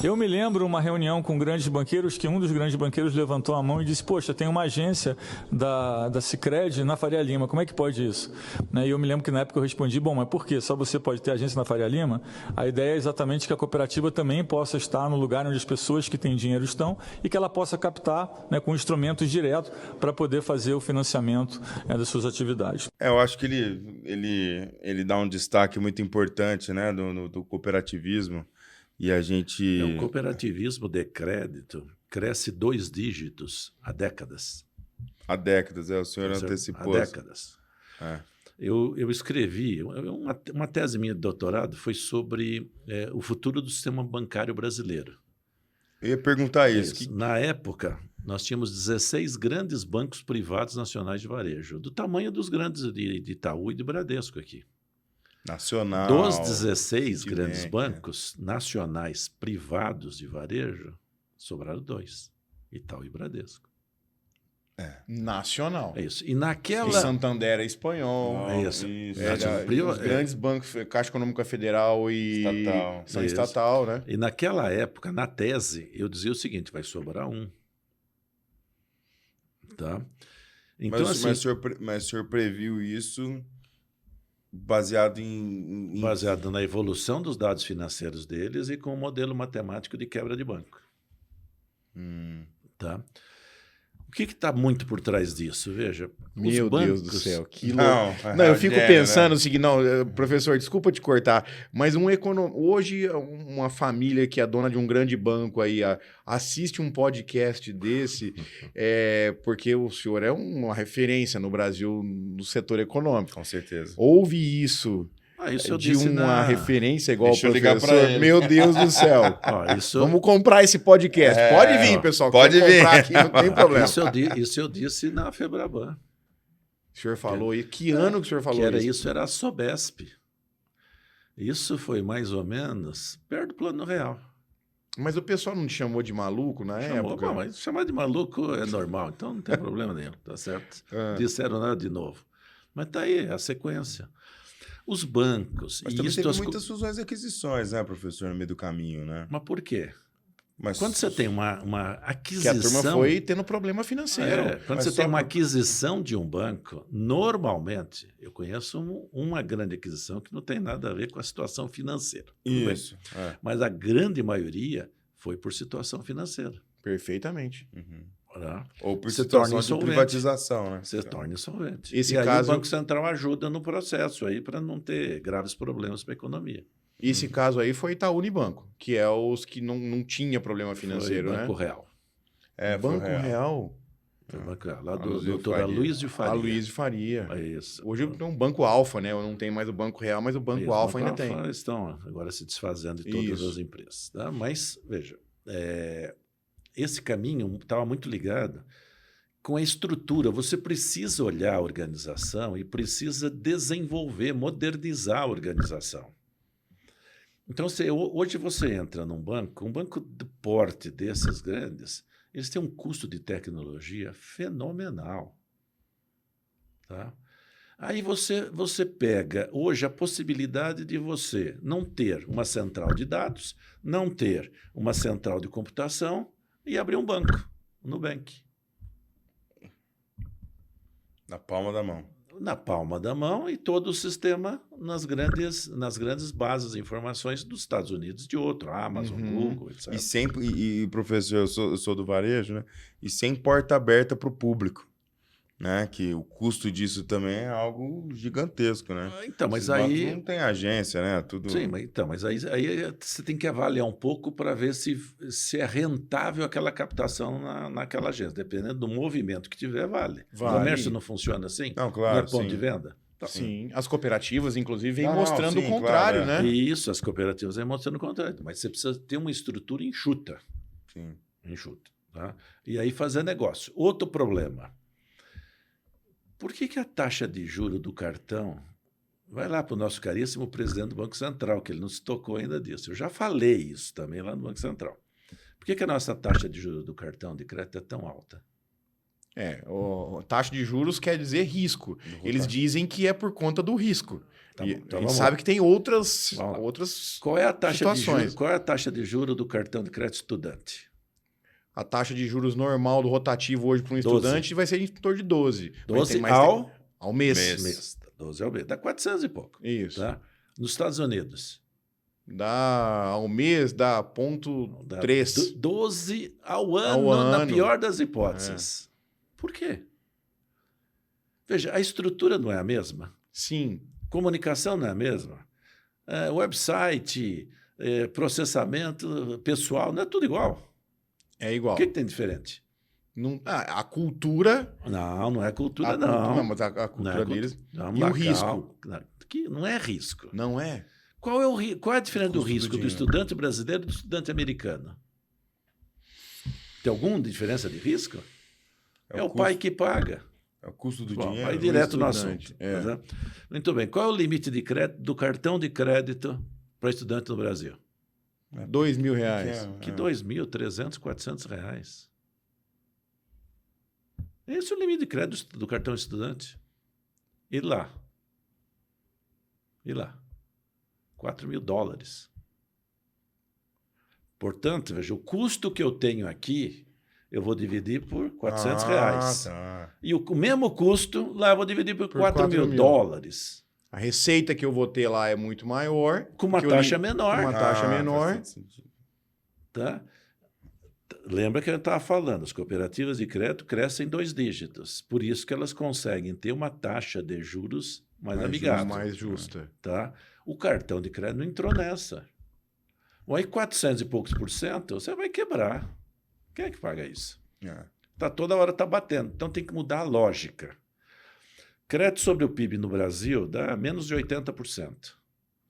Eu me lembro uma reunião com grandes banqueiros, que um dos grandes banqueiros levantou a mão e disse: poxa, tem uma agência da Sicredi na Faria Lima, como é que pode isso? E eu me lembro que na época eu respondi: bom, mas por quê? Só você pode ter agência na Faria Lima? A ideia é exatamente que a cooperativa também possa estar no lugar onde as pessoas que têm dinheiro estão e que ela possa captar, né, com instrumentos diretos para poder fazer o financiamento das suas atividades. Eu acho que ele dá um destaque muito importante, né, do cooperativismo. E a gente... O cooperativismo de crédito cresce 2 dígitos há décadas. Há décadas, o senhor antecipou. Há décadas. Eu escrevi, uma tese minha de doutorado foi sobre o futuro do sistema bancário brasileiro. Eu ia perguntar isso. Na época, nós tínhamos 16 grandes bancos privados nacionais de varejo, do tamanho dos grandes de Itaú e de Bradesco aqui. Nacional. Dos 16 grandes bancos nacionais privados de varejo, sobraram 2, Itaú e Bradesco. Nacional. É isso. E naquela... O Santander é espanhol. É isso. Os grandes bancos, Caixa Econômica Federal e são estatal, né? E naquela época, na tese, eu dizia o seguinte: vai sobrar 1. Tá? Então, mas o senhor previu isso baseado baseado na evolução dos dados financeiros deles e com o modelo matemático de quebra de banco. Tá? O que está muito por trás disso? Veja, meu bancos... Deus do céu, que não, eu fico pensando o seguinte, professor, desculpa te cortar, mas hoje uma família que é dona de um grande banco aí assiste um podcast desse, porque o senhor é uma referência no Brasil no setor econômico. Com certeza. Ouve isso. Isso eu de disse uma referência igual Deixa o professor. Eu ligar pra ele. Meu Deus do céu. Vamos comprar esse podcast. Pode vir, pessoal. Pode vir. Comprar aqui, não tem problema. Isso eu disse na Febraban. O senhor falou isso? Que ano que o senhor falou isso? Era a Sobesp. Isso foi mais ou menos perto do Plano Real. Mas o pessoal não te chamou de maluco na época? Bom, mas chamar de maluco é normal, então não tem problema nenhum, tá certo? Disseram nada de novo. Mas tá aí a sequência. Os bancos... Mas também teve muitas fusões e aquisições, né, professor, no meio do caminho, né? Mas por quê? Quando você tem uma aquisição... Que a turma foi tendo problema financeiro. Quando você tem uma aquisição de um banco, normalmente, eu conheço uma grande aquisição que não tem nada a ver com a situação financeira. Isso. Mas a grande maioria foi por situação financeira. Perfeitamente. Ou por situação de privatização, né? Você torna insolvente. Aí o Banco Central ajuda no processo aí para não ter graves problemas para a economia. Esse caso aí foi Itaú Unibanco, que é os que não tinha problema financeiro, foi Banco Real. Banco Real? Foi Banco Real, lá do doutor Aloysio Faria. Aloysio Faria. É isso. Hoje tem um Banco Alfa, né? Não tem mais o Banco Real, mas o Banco Alfa ainda tem. Estão agora se desfazendo de todas as empresas. Tá? Mas, veja, esse caminho estava muito ligado com a estrutura. Você precisa olhar a organização e precisa desenvolver, modernizar a organização. Então, hoje você entra num banco, um banco de porte desses grandes, eles têm um custo de tecnologia fenomenal. Tá? Aí você pega hoje a possibilidade de você não ter uma central de dados, não ter uma central de computação, e abrir um banco, no Nubank. Na palma da mão. Na palma da mão e todo o sistema nas grandes bases de informações dos Estados Unidos de outro, Amazon, Google, etc. Professor, eu sou do varejo, né? E sem porta aberta para o público. Né? Que o custo disso também é algo gigantesco, né? Então, mas aí não tem agência, né? Tudo... Sim, mas aí você tem que avaliar um pouco para ver se é rentável aquela captação naquela agência. Dependendo do movimento que tiver, vale. O comércio não funciona assim? Não, claro. Não é ponto de venda? Sim, as cooperativas, inclusive, vêm Não, mostrando sim, o contrário, claro, né? Isso, as cooperativas vêm mostrando o contrário. Mas você precisa ter uma estrutura enxuta. Sim. Enxuta. Tá? E aí fazer negócio. Outro problema. Por que a taxa de juro do cartão... Vai lá para o nosso caríssimo presidente do Banco Central, que ele não se tocou ainda disso. Eu já falei isso também lá no Banco Central. Por que a nossa taxa de juros do cartão de crédito é tão alta? Taxa de juros quer dizer risco. Eles dizem que é por conta do risco. Tá E bom, então a gente vamos sabe lá. que tem outras Qual é a taxa de situações. juros? Qual é a taxa de juros do cartão de crédito estudante? A taxa de juros normal do rotativo hoje para um 12. estudante vai ser em torno de 12. 12 ao mês. mês. 12 ao mês. Dá 400 e pouco. Isso. Tá? Nos Estados Unidos. Ao mês dá ponto Dá 3. 12 ao ano, na pior das hipóteses. Por quê? Veja, a estrutura não é a mesma. Sim. Comunicação não é a mesma. Website, processamento pessoal, não é tudo igual. É igual. O que tem diferente? A cultura... Não é cultura, a não. Cultura, mas a cultura deles... E o risco? Que não é risco. Não é? Qual é a diferença do risco do dinheiro. estudante brasileiro e do estudante americano? Tem alguma diferença de risco? É o pai que paga. É o custo do Bom, dinheiro. vai direto no estudante, assunto. Muito bem. Qual é o limite de crédito do cartão de crédito para estudante no Brasil? R$2.000. Que 2.300, 400 reais. Esse é o limite de crédito do cartão estudante. E lá? 4 mil dólares. Portanto, veja, o custo que eu tenho aqui, eu vou dividir por 400 reais. Tá. E o mesmo custo, lá eu vou dividir por 4 mil 4.000. dólares. A receita que eu vou ter lá é muito maior. Com uma taxa menor. Com uma taxa menor. Faz sentido. Tá? Lembra que eu estava falando, as cooperativas de crédito crescem 2 dígitos. Por isso que elas conseguem ter uma taxa de juros mais amigável. Mais justa. Tá? O cartão de crédito não entrou nessa. Aí 400 e poucos %, você vai quebrar. Quem é que paga isso? Toda hora está batendo. Então tem que mudar a lógica. Crédito sobre o PIB no Brasil dá menos de 80%.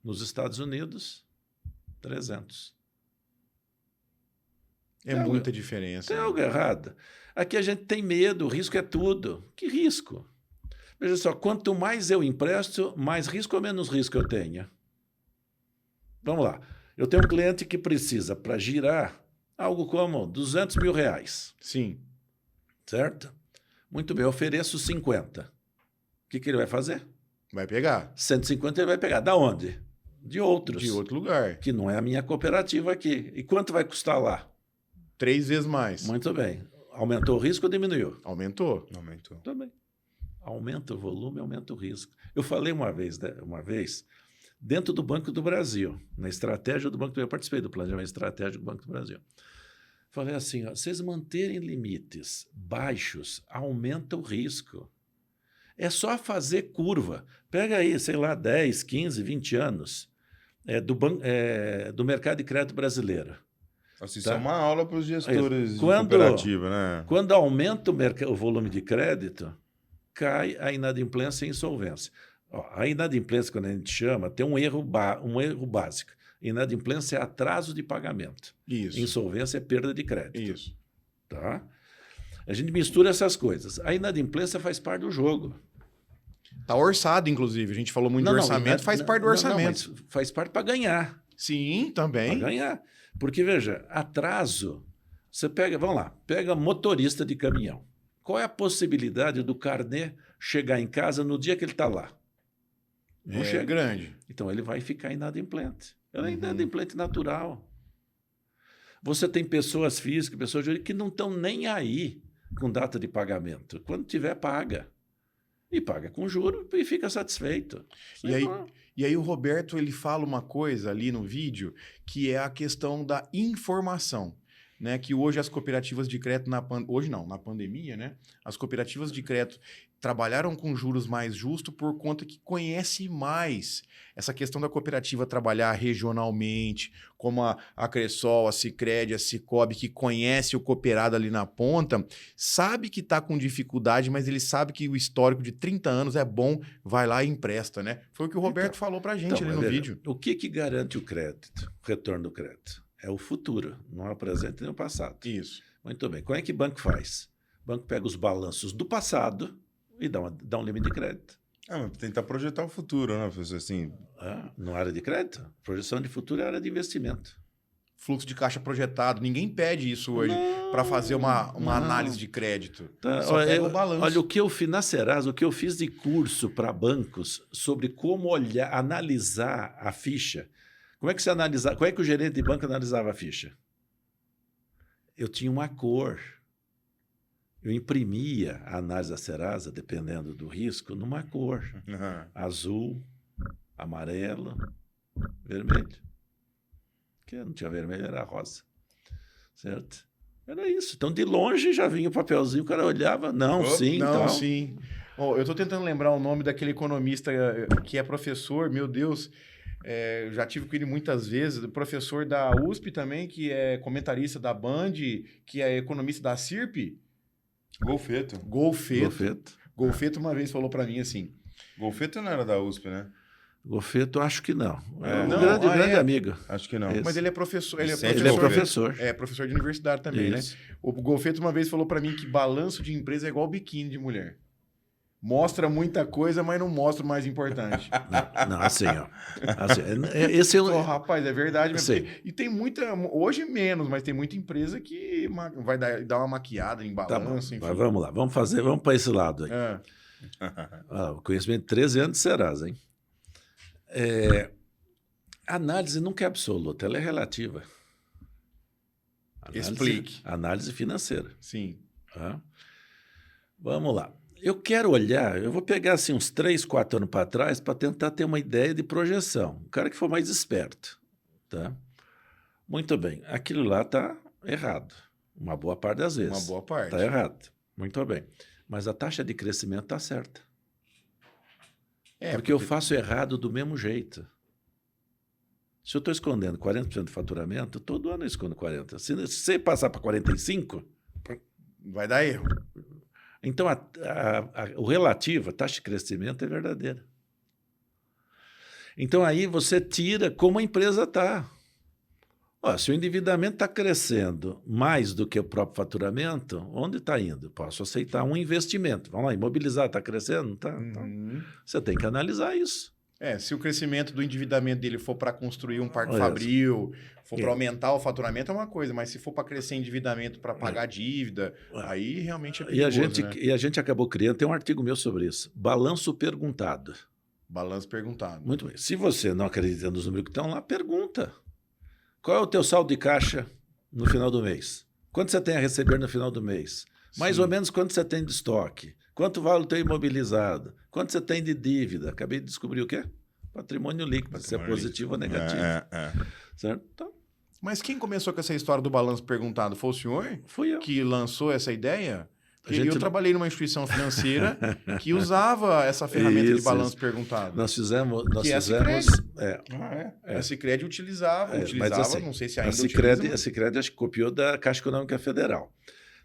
Nos Estados Unidos, 300%. É muita diferença. Tem algo errado. Aqui a gente tem medo, o risco é tudo. Que risco? Veja só, quanto mais eu empresto, mais risco ou menos risco eu tenho? Vamos lá. Eu tenho um cliente que precisa, para girar, algo como 200 mil reais. Sim. Certo? Muito bem, eu ofereço 50. O que ele vai fazer? Vai pegar. 150 ele vai pegar. Da onde? De outros. De outro lugar. Que não é a minha cooperativa aqui. E quanto vai custar lá? 3 vezes mais. Muito bem. Aumentou o risco ou diminuiu? Aumentou. Também. Aumenta o volume, aumenta o risco. Eu falei uma vez, dentro do Banco do Brasil, na estratégia do Banco do Brasil, eu participei do planejamento estratégico do Banco do Brasil. Falei assim, vocês manterem limites baixos aumenta o risco. É só fazer curva. Pega aí, sei lá, 10, 15, 20 anos do mercado de crédito brasileiro. Isso é uma aula para os gestores de Quando, cooperativa, né? Quando aumenta o volume de crédito, cai a inadimplência e insolvência. A inadimplência, quando a gente chama, tem um erro básico. Inadimplência é atraso de pagamento. Isso. Insolvência é perda de crédito. Isso. Tá? A gente mistura essas coisas. A inadimplência faz parte do jogo. Está orçado, inclusive. A gente falou muito de orçamento, faz parte do orçamento. Mas faz parte para ganhar. Sim, também. Para ganhar. Porque, veja, atraso, você pega motorista de caminhão. Qual é a possibilidade do carnê chegar em casa no dia que ele está lá? Não chega. Grande. Então, ele vai ficar inadimplente. Ela é inadimplente natural. Você tem pessoas físicas, pessoas jurídicas que não estão nem aí com data de pagamento. Quando tiver, paga. E paga com juro e fica satisfeito. E aí o Roberto ele fala uma coisa ali no vídeo que é a questão da informação. Né, que hoje as cooperativas de crédito, na pandemia, né, as cooperativas de crédito, trabalharam com juros mais justos por conta que conhece mais essa questão da cooperativa trabalhar regionalmente, como a Cressol, a Sicredi, a Cicobi, que conhece o cooperado ali na ponta, sabe que está com dificuldade, mas ele sabe que o histórico de 30 anos é bom, vai lá e empresta, né? Foi o que o Roberto falou para a gente ali no vídeo. O que garante o crédito, o retorno do crédito? É o futuro, não é o presente nem o passado. Isso. Muito bem. Como é que o banco faz? O banco pega os balanços do passado e dá um limite de crédito. Mas tentar projetar o futuro, né, professor? Assim, Na área de crédito, projeção de futuro é área de investimento. Fluxo de caixa projetado. Ninguém pede isso hoje para fazer uma análise de crédito. Tá, Só pega o balanço. Olha, o que eu fiz na Serasa, o que eu fiz de curso para bancos sobre como analisar a ficha. Como é que o gerente de banco analisava a ficha? Eu tinha uma cor. Eu imprimia a análise da Serasa, dependendo do risco, numa cor. Azul, amarelo, vermelho. Porque não tinha vermelho, era rosa. Certo? Era isso. Então, de longe, já vinha o papelzinho, o cara olhava. Sim. Eu estou tentando lembrar o nome daquele economista que é professor, meu Deus. Eu já tive com ele muitas vezes, professor da USP também, que é comentarista da Band, que é economista da CIRP. Golfeto. Golfeto uma vez falou para mim assim... Golfeto não era da USP, né? Golfeto, acho que não. É um Não, grande amigo. Acho que não. Esse. Mas ele é professor. Ele é professor. É professor de universidade também, Isso. né? O Golfeto uma vez falou para mim que balanço de empresa é igual biquíni de mulher. Mostra muita coisa, mas não mostra o mais importante. Não, assim, ó. Assim, esse é Oh, rapaz, é verdade mesmo. Sim. E tem muita, hoje menos, mas tem muita empresa que vai dar uma maquiada em Tá bom, balanço, enfim. mas vamos lá, vamos para esse lado aí. O conhecimento de 13 anos de Serasa, hein? A análise nunca é absoluta, ela é relativa. Explique. Análise financeira. Sim. Tá? Vamos lá. Eu quero olhar, eu vou pegar assim uns 3, 4 anos para trás para tentar ter uma ideia de projeção. O cara que for mais esperto. Tá? Muito bem. Aquilo lá está errado. Uma boa parte das vezes. Uma boa parte. Está errado. Muito bem. Mas a taxa de crescimento está certa. Porque eu faço errado do mesmo jeito. Se eu estou escondendo 40% do faturamento, todo ano eu escondo 40%. Se você passar para 45%... vai dar erro. Então, o relativo, a taxa de crescimento é verdadeira. Então, aí você tira como a empresa está. Se o endividamento está crescendo mais do que o próprio faturamento, onde está indo? Posso aceitar um investimento. Vamos lá, imobilizar está crescendo? Tá. Você tem que analisar isso. Se o crescimento do endividamento dele for para construir um parque fabril, for para aumentar o faturamento, é uma coisa, mas se for para crescer endividamento para pagar dívida, aí realmente é perigoso, E a gente acabou criando, tem um artigo meu sobre isso, balanço perguntado. Balanço perguntado. Muito bem. Se você não acredita nos números que estão lá, pergunta. Qual é o teu saldo de caixa no final do mês? Quanto você tem a receber no final do mês? Mais ou menos quanto você tem de estoque? Quanto vale o teu imobilizado? Quanto você tem de dívida? Acabei de descobrir o quê? Patrimônio líquido, se é positivo ou negativo. Certo? Então, mas quem começou com essa história do balanço perguntado? Foi o senhor? Fui eu. Que lançou essa ideia? Eu trabalhei numa instituição financeira que usava essa ferramenta de balanço perguntado. Nós fizemos... A Sicredi utilizava, mas assim, não sei se ainda utiliza. A Sicredi acho que copiou da Caixa Econômica Federal.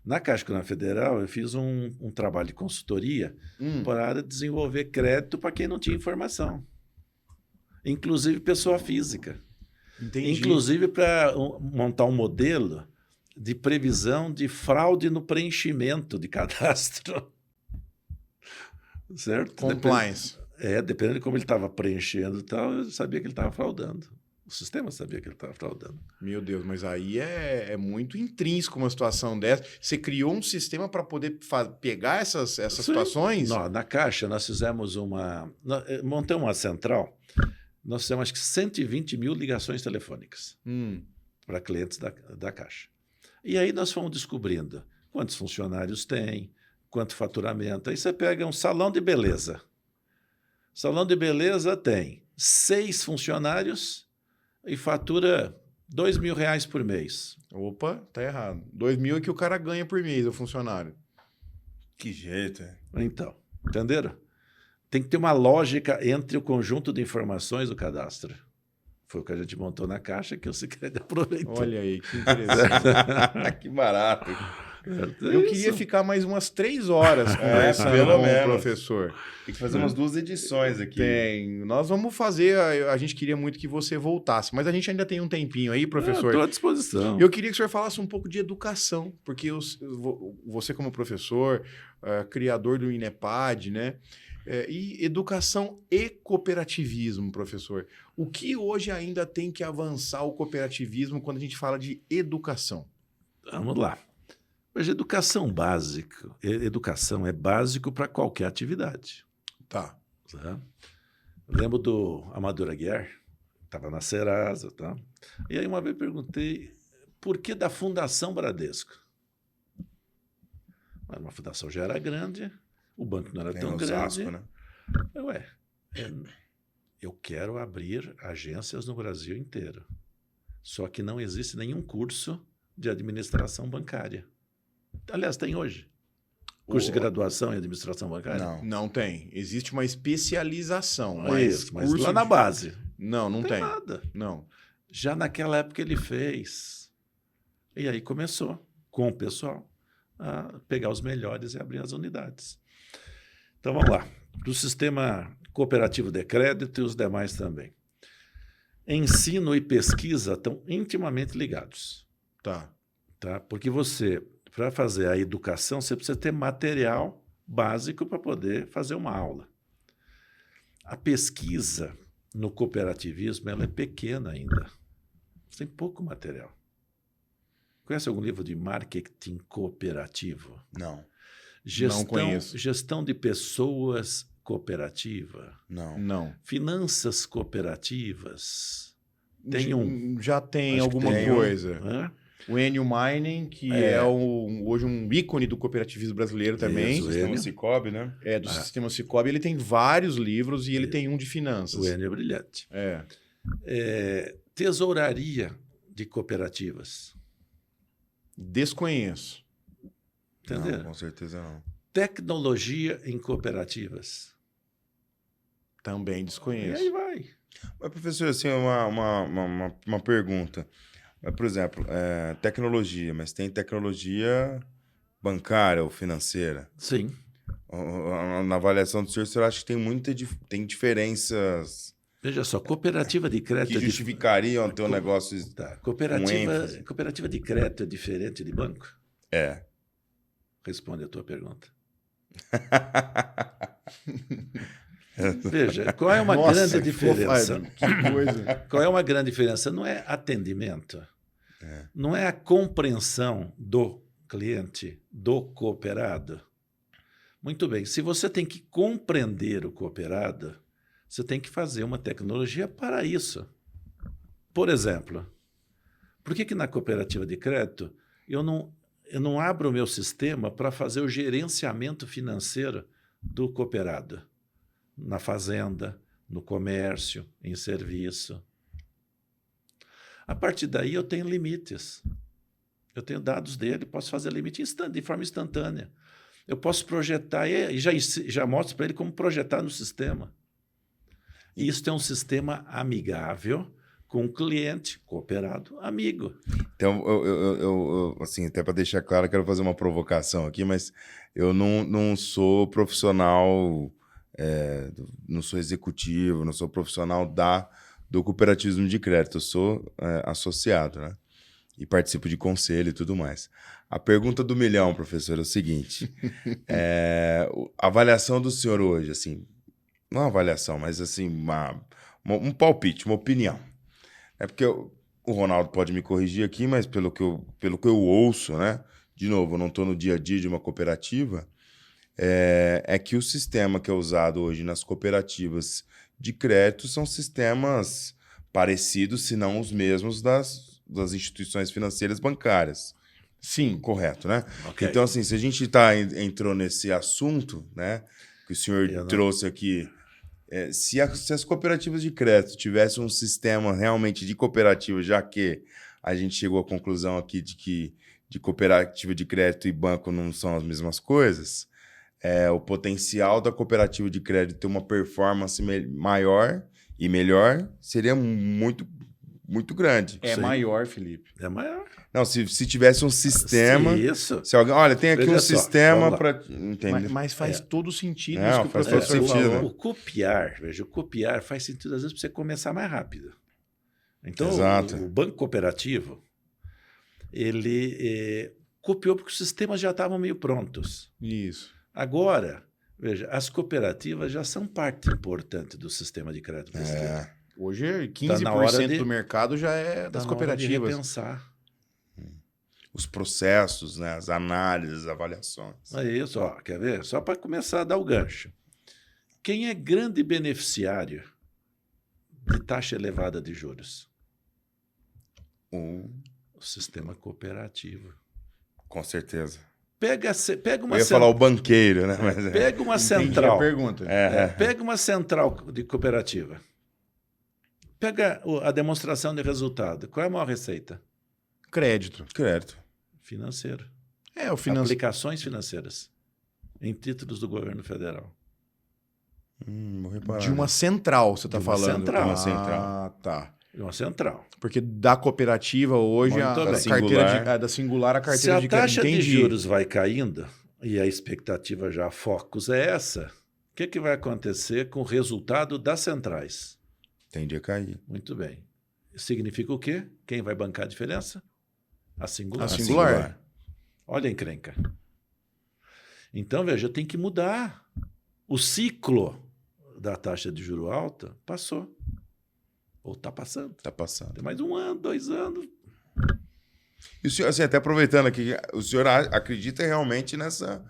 Na Caixa Econômica Federal, eu fiz um trabalho de consultoria para desenvolver crédito para quem não tinha informação. Inclusive pessoa física. Entendi. Inclusive para montar um modelo de previsão de fraude no preenchimento de cadastro. Certo? Compliance. Dependendo de como ele estava preenchendo e tal, eu sabia que ele estava fraudando. O sistema sabia que ele estava fraudando. Meu Deus, mas aí é muito intrínseco uma situação dessa. Você criou um sistema para poder pegar essas situações? Na Caixa, nós fizemos montamos uma central, nós fizemos acho que 120 mil ligações telefônicas para clientes da Caixa. E aí nós fomos descobrindo quantos funcionários tem, quanto faturamento. Aí você pega um salão de beleza. Salão de beleza tem 6 funcionários e fatura R$2.000 por mês. Opa, tá errado. 2.000 é que o cara ganha por mês, o funcionário. Que jeito, Então, Entenderam? Tem que ter uma lógica entre o conjunto de informações do cadastro. Foi o que a gente montou na Caixa que o Sicredi aproveitou. Olha aí, que interessante. Que barato. Eu queria ficar mais umas 3 horas conversando pelo com o menos. professor. Tem que fazer umas 2 edições aqui. Tem. Nós vamos fazer. A gente queria muito que você voltasse, mas a gente ainda tem um tempinho aí, professor. Estou à disposição. Eu queria que o senhor falasse um pouco de educação, porque você, como professor, criador do INEPAD, né? E educação e cooperativismo, professor. O que hoje ainda tem que avançar o cooperativismo quando a gente fala de educação? Vamos lá. Hoje, educação é básico para qualquer atividade. Tá. Tá? Eu lembro do Amador Aguiar, estava na Serasa, tá? E aí uma vez perguntei por que da Fundação Bradesco? Mas uma fundação já era grande, o banco não era tão grande. Osasco, né? Eu quero abrir agências no Brasil inteiro. Só que não existe nenhum curso de administração bancária. Aliás, tem hoje. Curso de graduação em administração bancária? Não. Não tem. Existe uma especialização, Mas curso lá na base. Não tem. Nada. Não. Já naquela época ele fez. E aí começou, com o pessoal, a pegar os melhores e abrir as unidades. Então vamos lá. Do sistema cooperativo de crédito e os demais também. Ensino e pesquisa estão intimamente ligados. Tá. Tá? Porque para fazer a educação, você precisa ter material básico para poder fazer uma aula. A pesquisa no cooperativismo ela é pequena ainda. Tem pouco material. Conhece algum livro de marketing cooperativo? Não. Não conheço. Gestão de pessoas cooperativa. Não. Finanças cooperativas. Tem um. Já tem Acho que alguma tem um. coisa. Né? O Enio Mining, que é hoje um ícone do cooperativismo brasileiro também. Isso, Sistema Enio. Cicobi, né? É, do sistema Cicobi. Ele tem vários livros e ele tem um de finanças. O Enio é brilhante. Tesouraria de cooperativas. Desconheço. Entendeu? Não, com certeza não. Tecnologia em cooperativas. Também E aí desconheço. vai. Mas, professor, assim, uma pergunta. Por exemplo, tecnologia, mas tem tecnologia bancária ou financeira? Sim. Na avaliação do senhor acha que tem diferenças Veja só, cooperativa de crédito... que justificariam ter um negócio... Tá. com ênfase? Cooperativa de crédito é diferente de banco? É. Responde a tua pergunta. Veja, qual é uma grande diferença? Que coisa. Qual é uma grande diferença? Não é atendimento, não é a compreensão do cliente, do cooperado. Muito bem, se você tem que compreender o cooperado, você tem que fazer uma tecnologia para isso. Por exemplo, por que na cooperativa de crédito eu não abro o meu sistema para fazer o gerenciamento financeiro do cooperado? Na fazenda, no comércio, em serviço. A partir daí eu tenho limites. Eu tenho dados dele, posso fazer limite de forma instantânea. Eu posso projetar e já mostro para ele como projetar no sistema. E isso é um sistema amigável com o cliente cooperado amigo. Então, eu assim, até para deixar claro, quero fazer uma provocação aqui, mas eu não sou profissional, não sou executivo, não sou profissional do cooperativismo de crédito, eu sou associado, né? E participo de conselho e tudo mais. A pergunta do milhão, professor, é o seguinte. A avaliação do senhor hoje, assim, não uma avaliação, mas assim, um palpite, uma opinião. É porque o Ronaldo pode me corrigir aqui, mas pelo que eu ouço, né? De novo, eu não estou no dia a dia de uma cooperativa, é que o sistema que é usado hoje nas cooperativas de crédito são sistemas parecidos, se não os mesmos das instituições financeiras bancárias. Sim. Correto, né? Okay. Então, assim, se a gente entrou nesse assunto, né, que o senhor trouxe aqui, se as cooperativas de crédito tivessem um sistema realmente de cooperativa, já que a gente chegou à conclusão aqui de que de cooperativa de crédito e banco não são as mesmas coisas, o potencial da cooperativa de crédito ter uma performance maior e melhor seria muito, muito grande. É maior, Felipe. É maior. Não, se tivesse um sistema... Isso. Se alguém, olha, tem aqui Veja um só, sistema vamos para... Entende? Mas faz todo sentido Não, isso que o faz todo professor sentido, falou. né? O copiar, veja, o copiar faz sentido às vezes para você começar mais rápido. Então, Exato. o Banco Cooperativo, ele copiou porque os sistemas já estavam meio prontos. Isso. Agora, veja, as cooperativas já são parte importante do sistema de crédito brasileiro. Hoje, Tá na hora 15% de- do mercado já é das Tá na hora de cooperativas. repensar. Os processos, né? As análises, as avaliações. É isso, ó, quer ver? Só para começar a dar o gancho. Quem é grande beneficiário de taxa elevada de juros? O sistema cooperativo. Com certeza. Pega uma Eu ia falar o banqueiro, né? Mas Pega uma Entendi central. a pergunta. Pega uma central de cooperativa. Pega a demonstração de resultado. Qual é a maior receita? Crédito. Crédito. Financeiro. O financeiro. Aplicações financeiras em títulos do governo federal. Vou reparar. De uma central, você está De uma falando. central. Uma central. Ah, tá. De uma central. Porque da cooperativa hoje, Muito a bem. carteira da singular, a Se carteira a de crédito. taxa de Entendi. juros vai caindo, e a expectativa já focus é essa, o que vai acontecer com o resultado das centrais? Tende a cair. Muito bem. Significa o quê? Quem vai bancar a diferença? A singular. A singular. Olha a encrenca. Então, veja, tem que mudar. O ciclo da taxa de juro alta passou. Ou está passando. Tá passando. Tem mais 1 ano, 2 anos. E o senhor, assim, até aproveitando aqui, o senhor acredita realmente nessa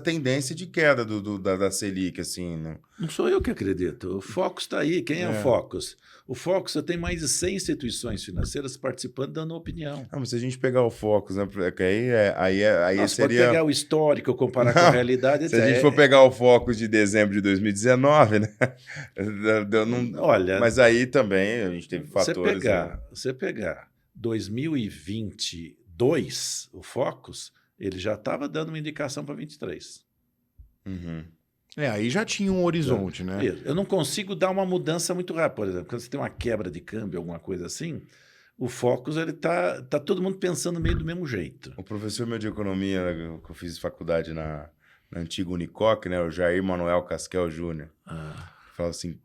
tendência de queda da Selic, assim, né? Não sou eu que acredito. O Focus está aí. Quem é o Focus? O Focus tem mais de 100 instituições financeiras participando, dando opinião. Mas se a gente pegar o Focus, né? Porque aí Você seria... pode pegar o histórico, comparar com a realidade. Se a gente for pegar o Focus de dezembro de 2019, né? Olha, mas aí também a gente teve fatores... Você pegar 2022, o Focus, ele já estava dando uma indicação para 23. Uhum. Aí já tinha um horizonte, né? Eu não consigo dar uma mudança muito rápida. Por exemplo, quando você tem uma quebra de câmbio, alguma coisa assim, o Focus, ele tá todo mundo pensando meio do mesmo jeito. O professor meu de economia, que eu fiz faculdade na antiga Unicoc, né? O Jair Manuel Casquel Júnior. Fala assim,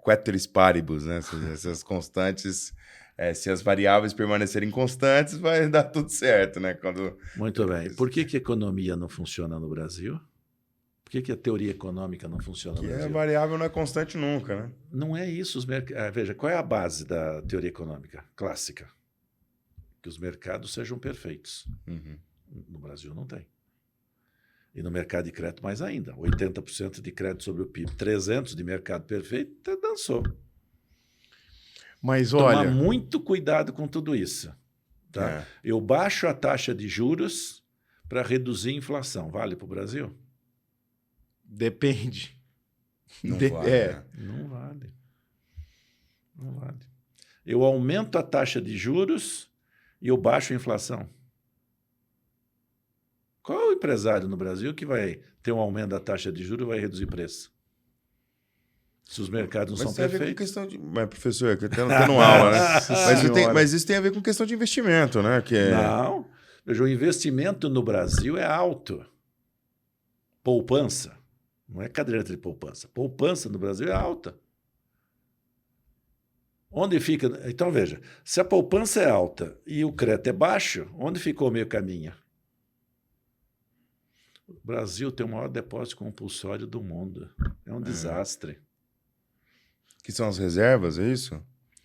ceteris paribus, né? Essas constantes... se as variáveis permanecerem constantes, vai dar tudo certo, né? Muito bem. Por que a economia não funciona no Brasil? Por que a teoria econômica não funciona no Brasil? A variável não é constante nunca, né? Não é isso. Veja, qual é a base da teoria econômica clássica? Que os mercados sejam perfeitos. Uhum. No Brasil não tem. E no mercado de crédito mais ainda. 80% de crédito sobre o PIB, 300% de mercado perfeito, até dançou. Mas Tomar olha... muito cuidado com tudo isso. Tá? Eu baixo a taxa de juros para reduzir a inflação. Vale para o Brasil? Depende. Não vale, né? Não vale. Não vale. Eu aumento a taxa de juros e eu baixo a inflação. Qual é o empresário no Brasil que vai ter um aumento da taxa de juros e vai reduzir preço? Se os mercados não são tem a ver com perfeitos. questão de... Mas, professor, que tá dando aula, né? Senhora. Mas isso tem a ver com questão de investimento, né? Não. Veja, o investimento no Brasil é alto. Poupança. Não é caderneta de poupança. Poupança no Brasil é alta. Onde fica... Então, veja, se a poupança é alta e o crédito é baixo, onde ficou o meio caminho? O Brasil tem o maior depósito compulsório do mundo. É um desastre. Que são as reservas, é isso?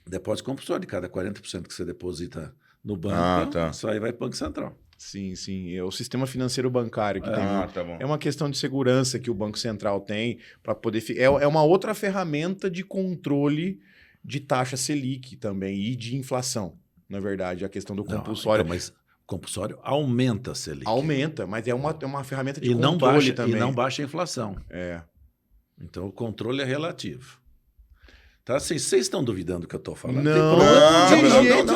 Depósito compulsório, de cada 40% que você deposita no banco, tá. isso aí vai para o Banco Central. Sim, sim. É o sistema financeiro bancário que tem. Tá bom. É uma questão de segurança que o Banco Central tem para poder... É uma outra ferramenta de controle de taxa Selic também e de inflação, na verdade, a questão do compulsório. Não, mas o compulsório aumenta a Selic. Aumenta, mas é uma ferramenta de E não controle baixa, também. e não baixa a inflação. É. Então, o controle é relativo. Tá? Assim, vocês estão duvidando do que eu estou falando? Não,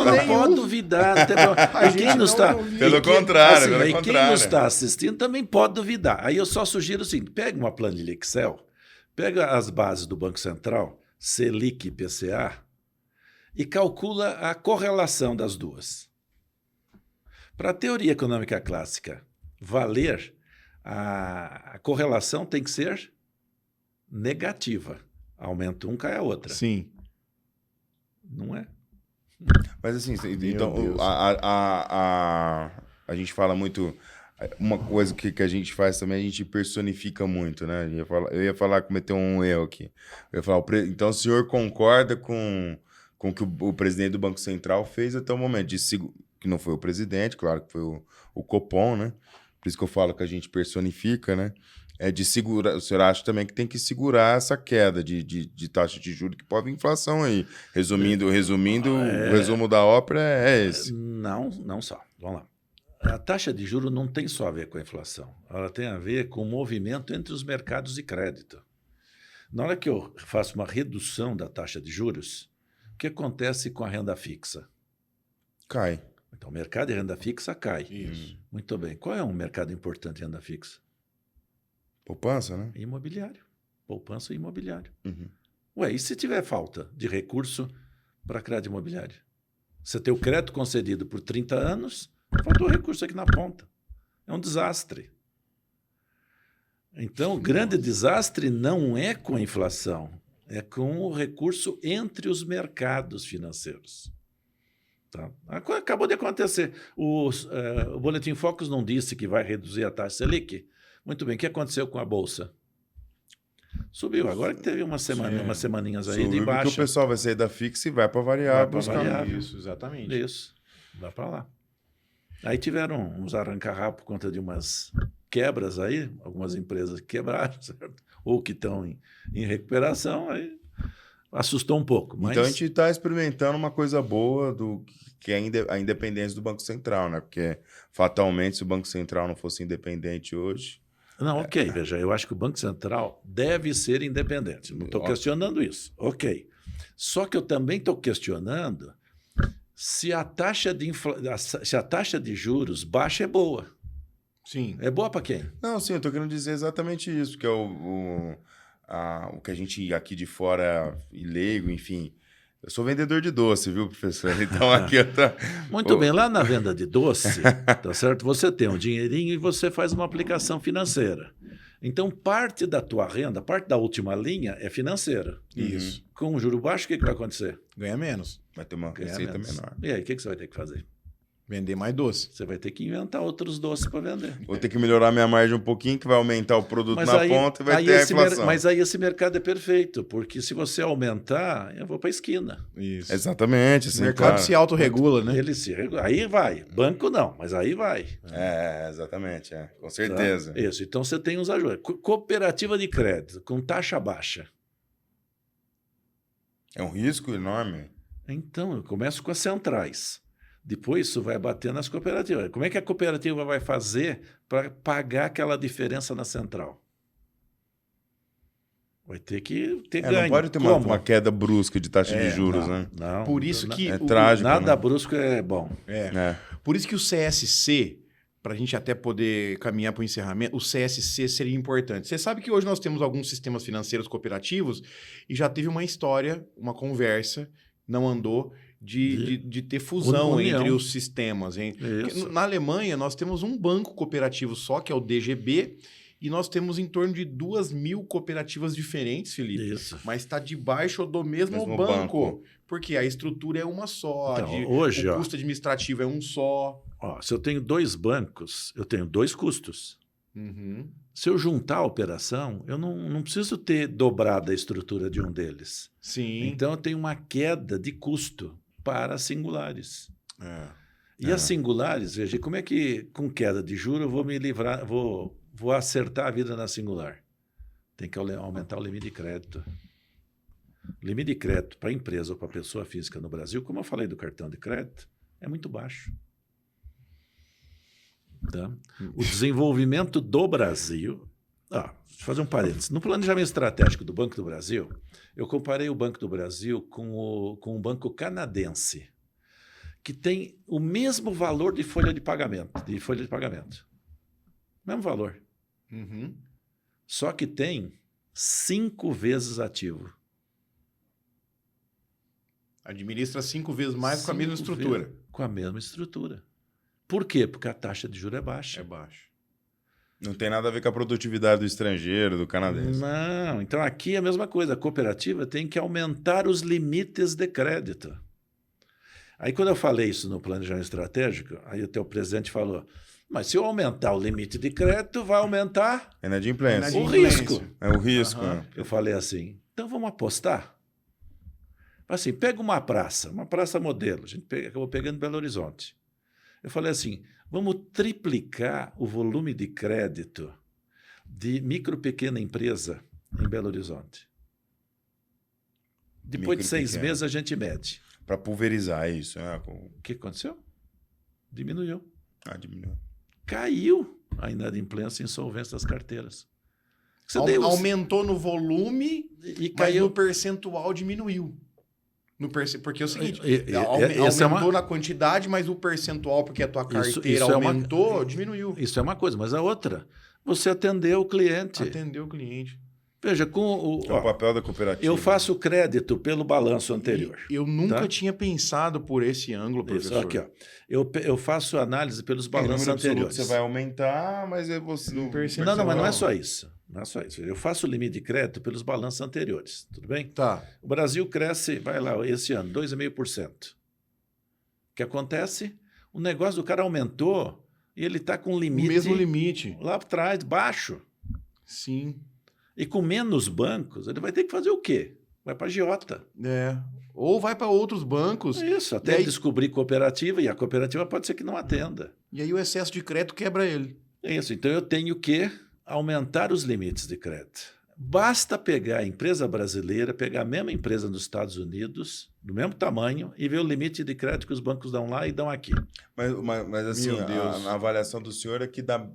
Não pode duvidar. Não tem problema. E quem nos está... Pelo contrário, pelo Quem contrário. nos está assistindo também pode duvidar. Aí eu só sugiro o seguinte, pega uma planilha Excel, pega as bases do Banco Central, Selic e IPCA, e calcula a correlação das duas. Para a teoria econômica clássica valer, a correlação tem que ser negativa. Aumenta um, cai a outra. Sim. Não é? Mas assim, Meu então Deus. a gente fala muito. Uma coisa que a gente faz também, a gente personifica muito, né? Eu ia falar, cometer um erro aqui. Eu ia falar, então o senhor concorda com o que o presidente do Banco Central fez até o momento, que não foi o presidente, claro que foi o Copom, né? Por isso que eu falo que a gente personifica, né? É de segurar. O senhor acha também que tem que segurar essa queda de taxa de juros que pode vir inflação aí. Resumindo, o resumo da ópera é esse. Não só. Vamos lá. A taxa de juros não tem só a ver com a inflação. Ela tem a ver com o movimento entre os mercados de crédito. Na hora que eu faço uma redução da taxa de juros, o que acontece com a renda fixa? Cai. Então, o mercado de renda fixa cai. Isso. Muito bem. Qual é um mercado importante de renda fixa? Poupança, né? Imobiliário. Poupança e imobiliário. Uhum. Ué, e se tiver falta de recurso para crédito imobiliário? Você tem o crédito concedido por 30 anos, faltou recurso aqui na ponta. É um desastre. Então, o grande desastre não é com a inflação, é com o recurso entre os mercados financeiros. Tá? Acabou de acontecer. O Boletim Focus não disse que vai reduzir a taxa Selic? Muito bem, o que aconteceu com a Bolsa? Subiu. Agora que teve umas semaninhas aí de Porque baixa. o pessoal vai sair da fixa e vai para variável Vai pra buscar. variável. Isso, exatamente. Isso, vai para lá. Aí tiveram uns arranca-rabo por conta de umas quebras aí, algumas empresas que quebraram, certo? Ou que estão em recuperação, aí assustou um pouco. Mas... Então a gente está experimentando uma coisa boa que é a independência do Banco Central, né? Porque fatalmente, se o Banco Central não fosse independente hoje. Não, ok, veja, eu acho que o Banco Central deve ser independente. Não estou questionando isso. Ok. Só que eu também estou questionando se a taxa de juros baixa é boa. Sim. É boa para quem? Não, sim, eu estou querendo dizer exatamente isso, que é o que a gente aqui de fora, e leigo, enfim. Eu sou vendedor de doce, viu, professor? Então aqui eu tô... Muito bem, lá na venda de doce, tá certo? Você tem um dinheirinho e você faz uma aplicação financeira. Então, parte da tua renda, parte da última linha é financeira. Isso. Com o juro baixo, o que vai acontecer? Ganha menos. Vai ter uma Ganhar receita menos. menor. E aí, o que você vai ter que fazer? Vender mais doce. Você vai ter que inventar outros doces para vender. Vou ter que melhorar minha margem um pouquinho, que vai aumentar o produto na ponta e vai ter a inflação. Mas aí esse mercado é perfeito, porque se você aumentar, eu vou para a esquina. Isso. Exatamente. O Assim, mercado claro. se autorregula, né? Ele se regula. Aí vai. Banco não, mas aí vai. Exatamente, com Tá? certeza. Isso. Então você tem os ajudas. Cooperativa de crédito com taxa baixa. É um risco enorme. Então, eu começo com as centrais. Depois isso vai bater nas cooperativas. Como é que a cooperativa vai fazer para pagar aquela diferença na central? Vai ter que ter ganho. Não pode ter Como? uma queda brusca de taxa de juros, não, né? Não, Por isso que É trágico. nada né? brusco é bom. Por isso que o CSC, para a gente até poder caminhar para o encerramento, o CSC seria importante. Você sabe que hoje nós temos alguns sistemas financeiros cooperativos e já teve uma história, uma conversa, não andou, de ter fusão União. entre os sistemas. Hein? Isso. Na Alemanha, nós temos um banco cooperativo só, que é o DGB, e nós temos em torno de 2.000 cooperativas diferentes, Felipe. Isso. Mas está debaixo do mesmo banco. Porque a estrutura é uma só, Então, hoje, o custo administrativo é um só. Se eu tenho 2 bancos, eu tenho 2 custos. Uhum. Se eu juntar a operação, eu não preciso ter dobrado a estrutura de um deles. Sim. Então, eu tenho uma queda de custo para as singulares. E as singulares, veja, como é que com queda de juros eu vou me livrar, vou acertar a vida na singular? Tem que aumentar o limite de crédito. O limite de crédito para empresa ou para pessoa física no Brasil, como eu falei do cartão de crédito, é muito baixo. Tá? O desenvolvimento do Brasil Deixa eu fazer um parênteses. No planejamento estratégico do Banco do Brasil, eu comparei o Banco do Brasil com um banco canadense, que tem o mesmo valor de folha de pagamento. Mesmo valor. Uhum. Só que tem 5 vezes ativo. Administra 5 vezes mais com a mesma estrutura. Com a mesma estrutura. Por quê? Porque a taxa de juros é baixa. É baixo. Não tem nada a ver com a produtividade do estrangeiro, do canadense. Não. Então, aqui é a mesma coisa. A cooperativa tem que aumentar os limites de crédito. Aí, quando eu falei isso no planejamento estratégico, aí o teu presidente falou, mas se eu aumentar o limite de crédito, vai aumentar Inadimplência. o risco. É o risco. Aham. Né? Eu falei assim, então vamos apostar? Assim, pega uma praça modelo. A gente acabou pegando Belo Horizonte. Eu falei assim, vamos triplicar o volume de crédito de micro pequena empresa em Belo Horizonte. Depois de 6 meses a gente mede. Para pulverizar isso. Né? O que aconteceu? Diminuiu. Diminuiu. Caiu a inadimplência e insolvência das carteiras. Aumentou no volume e mas caiu no percentual diminuiu. Porque é o seguinte, essa aumentou na quantidade, mas o percentual, porque a tua carteira aumentou, diminuiu. Isso é uma coisa, mas a outra, você atendeu o cliente. Atendeu o cliente. Veja, É o papel da cooperativa. Eu faço crédito pelo balanço anterior. Eu nunca tinha pensado por esse ângulo, professor. Isso, aqui, ó. Eu faço análise pelos balanços anteriores. Você vai aumentar, mas você não percebe. Não, mas não é só isso. Não é só isso. Eu faço o limite de crédito pelos balanços anteriores. Tudo bem? Tá. O Brasil cresce, vai lá, esse ano, 2,5%. O que acontece? O negócio do cara aumentou e ele está com limite. O mesmo limite. Lá atrás, baixo. Sim. E com menos bancos, ele vai ter que fazer o quê? Vai para a agiota. Ou vai para outros bancos. Isso, até aí descobrir cooperativa, e a cooperativa pode ser que não atenda. E aí o excesso de crédito quebra ele. Isso, então eu tenho que aumentar os limites de crédito. Basta pegar a empresa brasileira, pegar a mesma empresa nos Estados Unidos, do mesmo tamanho, e ver o limite de crédito que os bancos dão lá e dão aqui. Mas assim, Meu Deus. a avaliação do senhor é que dá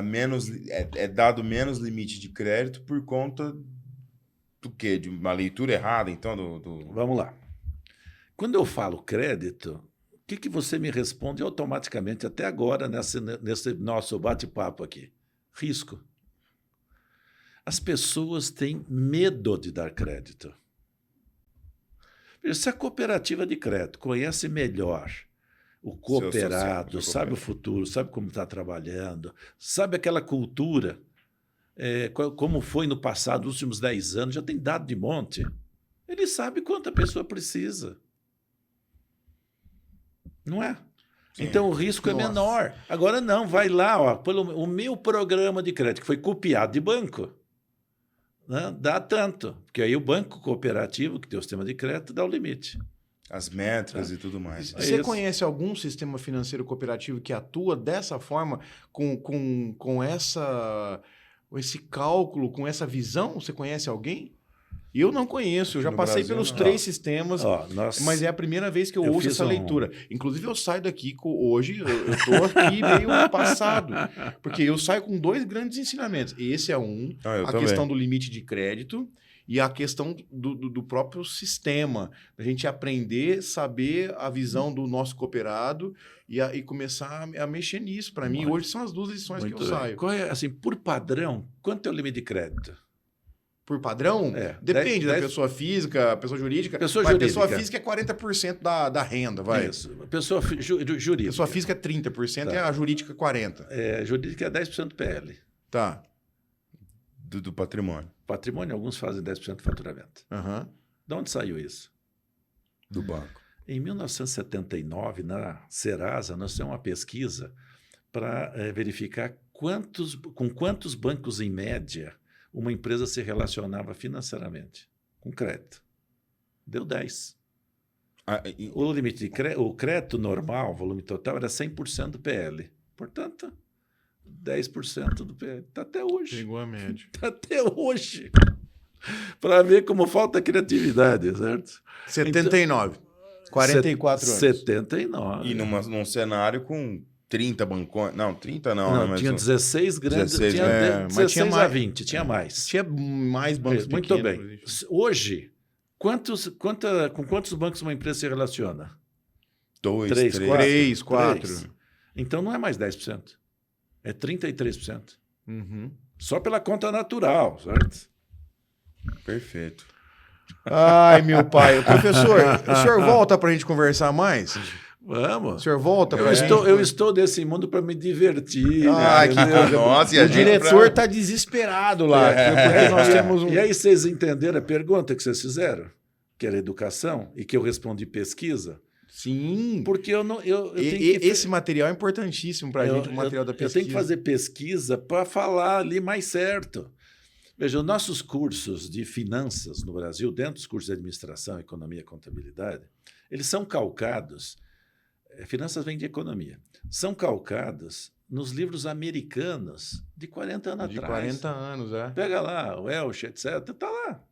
menos, é dado menos limite de crédito por conta do quê? De uma leitura errada, então? Vamos lá. Quando eu falo crédito, o que você me responde automaticamente até agora nesse nosso bate-papo aqui? Risco. As pessoas têm medo de dar crédito. Se a cooperativa de crédito conhece melhor o cooperado, sabe o futuro, sabe como está trabalhando, sabe aquela cultura, como foi no passado, nos últimos 10 anos, já tem dado de monte. Ele sabe quanto a pessoa precisa. Não é? Sim. Então o risco é menor. Agora não, vai lá, ó, o meu programa de crédito, que foi copiado de banco, né, dá tanto. Porque aí o banco cooperativo, que tem o sistema de crédito, dá o limite. As métricas e tudo mais. Você conhece algum sistema financeiro cooperativo que atua dessa forma, com esse cálculo, com essa visão? Você conhece alguém? Eu não conheço, eu já passei pelos 3 sistemas, mas é a primeira vez que eu ouço essa leitura. Inclusive, eu saio daqui hoje, eu estou aqui meio passado, porque eu saio com 2 grandes ensinamentos. Esse é a questão do limite de crédito e a questão do próprio sistema. A gente aprender, saber a visão do nosso cooperado e começar a mexer nisso. Para mim, hoje são as 2 lições que eu saio. Qual é, assim, por padrão, quanto é o limite de crédito? Por padrão? Depende da pessoa física, pessoa jurídica. Pessoa física é 40% da renda, vai. Isso. Pessoa jurídica. Pessoa física é 30%, a jurídica é 40%. A jurídica é 10% do PL. Tá. Do patrimônio. Patrimônio, alguns fazem 10% do faturamento. Uhum. De onde saiu isso? Do banco. Em 1979, na Serasa, nós temos uma pesquisa para verificar com quantos bancos, em média, uma empresa se relacionava financeiramente com crédito. Deu 10. O limite de o crédito normal, volume total, era 100% do PL. Portanto, 10% do PL. Está até hoje. Pegou a média. Está até hoje. Para ver como falta criatividade, certo? 79. Então, 44 anos. 79. E num cenário com 30 bancões. Não, 30 não. Não, né, mas tinha 16 grandes, 16, tinha mas 16 tinha a mais. 20, tinha mais. Tinha mais bancos Muito pequenos. bem. Hoje, com quantos bancos uma empresa se relaciona? 2, 3, 3. 4. 3, 4. 3. Então não é mais 10%. É 33%. Uhum. Só pela conta natural, certo? Perfeito. Ai, meu pai. Professor, o senhor volta para a gente conversar mais? O Vamos. senhor volta para a gente? Eu estou desse mundo para me divertir. Ah, que entendeu? Nossa, e a O gente diretor pra- está desesperado lá. Porque nós temos um... E aí vocês entenderam a pergunta que vocês fizeram? Que era educação, e que eu respondi pesquisa? Sim. Porque eu não. Eu tenho que Esse material é importantíssimo para a gente, o material da pesquisa. Eu tenho que fazer pesquisa para falar ali mais certo. Veja, os nossos cursos de finanças no Brasil, dentro dos cursos de administração, economia e contabilidade, eles são calcados. Finanças vem de economia. São calcados nos livros americanos de 40 anos De atrás. 40 anos, é. Pega lá, o Welch, etc. Está lá.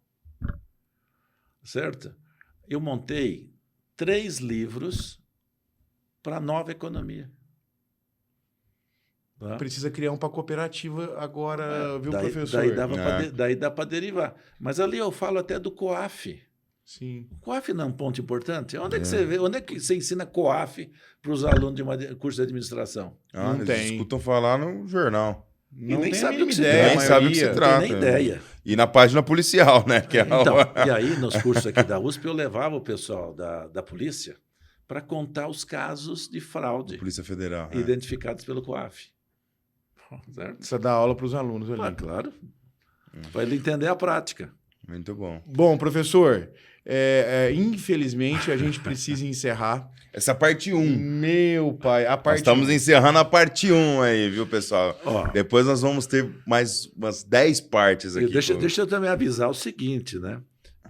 Certo? Eu montei 3 livros para a nova economia. Tá? Precisa criar um para cooperativa agora, viu, professor? Daí dá para derivar. Mas ali eu falo até do COAF. Sim. O COAF não é um ponto importante. Onde é que você vê? Onde é que você ensina COAF para os alunos de um curso de administração? Ah, Não eles tem. escutam falar no jornal. Não nem tem sabe a do mínima que se ideia, trata. a Nem sabe do que se maioria. trata. Não tem nem ideia. E na página policial, né? Que é Então, e aí, nos cursos aqui da USP, eu levava o pessoal da polícia para contar os casos de fraude Polícia Federal. né? identificados pelo COAF. Certo? Precisa dar aula para os alunos ali. Ah, claro. Para ele entender a prática. Muito bom. Bom, professor, infelizmente a gente precisa encerrar. Essa parte 1. Meu pai, a Nós parte... estamos encerrando a parte 1 aí, viu, pessoal? Ó, Depois nós vamos ter mais umas 10 partes aqui. deixa eu também avisar o seguinte, né?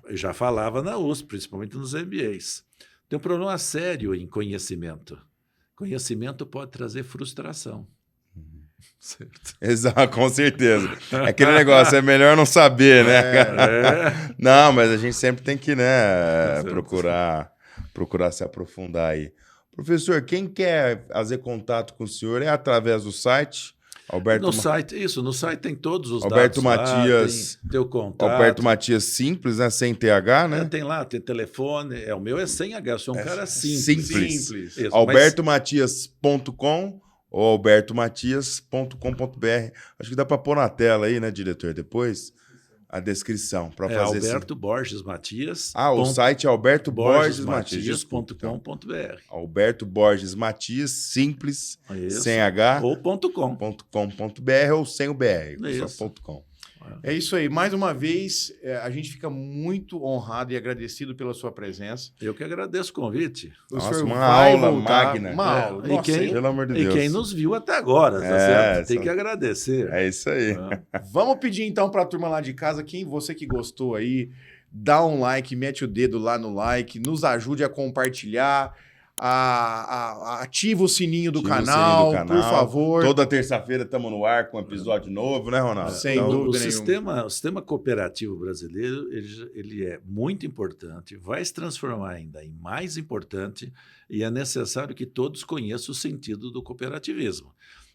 Eu já falava na USP, principalmente nos MBAs. Tem um problema sério em conhecimento. Conhecimento pode trazer frustração. Certo. Exato, com certeza. É aquele negócio, é melhor não saber, né? Não, mas a gente sempre tem que, né, procurar se aprofundar aí. Professor, quem quer fazer contato com o senhor é através do site? No site tem todos os Alberto dados Matias, lá, tem teu contato. Alberto Matias Simples, né? Sem TH, né? Tem lá, tem telefone. O meu é sem H, eu sou um cara simples. simples. Isso, albertomatias.com ou albertomatias.com.br. Acho que dá para pôr na tela aí, né, diretor? Depois a descrição para fazer Alberto Borges Matias. o site é albertoborgesmatias.com.br. Alberto Borges Matias, simples, Isso. sem H, Ou .com. .com.br ou sem o BR, Isso. só .com. É isso aí. Mais uma vez, a gente fica muito honrado e agradecido pela sua presença. Eu que agradeço o convite. O Nossa, senhor uma vai aula voltar, magna. Uma aula. E Nossa, quem- Pelo amor de E Deus. quem nos viu até agora, tá É, certo? Tem só- que agradecer. É isso aí. Vamos pedir então para a turma lá de casa, você que gostou aí, dá um like, mete o dedo lá no like, nos ajude a compartilhar, ativa o sininho do Ativa o canal, sininho do por favor. Toda terça-feira estamos no ar com um episódio novo, né, Ronaldo? Sem dúvida nenhuma. O sistema cooperativo brasileiro ele é muito importante, vai se transformar ainda em mais importante e é necessário que todos conheçam o sentido do cooperativismo.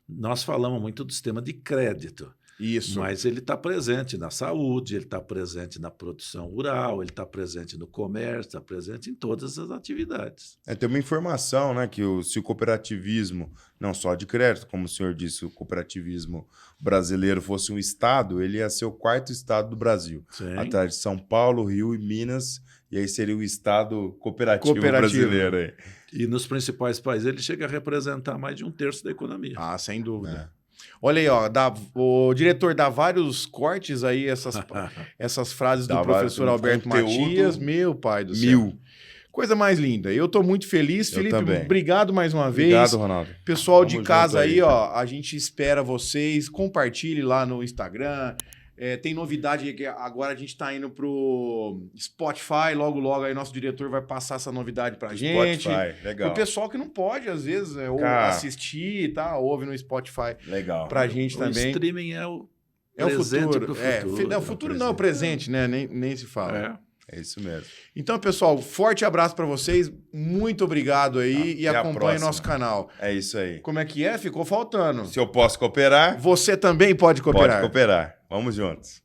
Nós falamos muito do sistema de crédito, Isso. mas ele está presente na saúde, ele está presente na produção rural, ele está presente no comércio, está presente em todas as atividades. Tem uma informação, né, que se o cooperativismo, não só de crédito, como o senhor disse, o cooperativismo brasileiro fosse um estado, ele ia ser o 4º estado do Brasil. Sim. Atrás de São Paulo, Rio e Minas, e aí seria o estado cooperativo brasileiro. Aí. E nos principais países ele chega a representar mais de 1/3 da economia. Ah, sem dúvida. Olha aí, ó, o diretor dá vários cortes aí, essas frases do Dá professor vários Alberto conteúdo. Matias. Meu pai do céu. 1000. Coisa mais linda. Eu tô muito feliz. Eu Felipe, também. obrigado mais uma Obrigado, vez. Ronaldo. Pessoal Tamo de junto casa aí. aí, ó, a gente espera vocês. Compartilhe lá no Instagram. Tem novidade que agora a gente tá indo pro Spotify. Logo, logo aí nosso diretor vai passar essa novidade pra gente. Spotify, legal. O pessoal que não pode, às vezes, ou Cara. assistir, tá? Ouve no Spotify Legal. pra gente O também. streaming é o É o presente futuro. pro É, futuro. o futuro não é o presente, né? Nem se fala. É. É isso mesmo. Então, pessoal, forte abraço para vocês. Muito obrigado aí e Até a acompanhe próxima. nosso canal. É isso aí. Como é que é? Ficou faltando. Se eu posso cooperar, Você também pode cooperar. pode cooperar. Vamos juntos.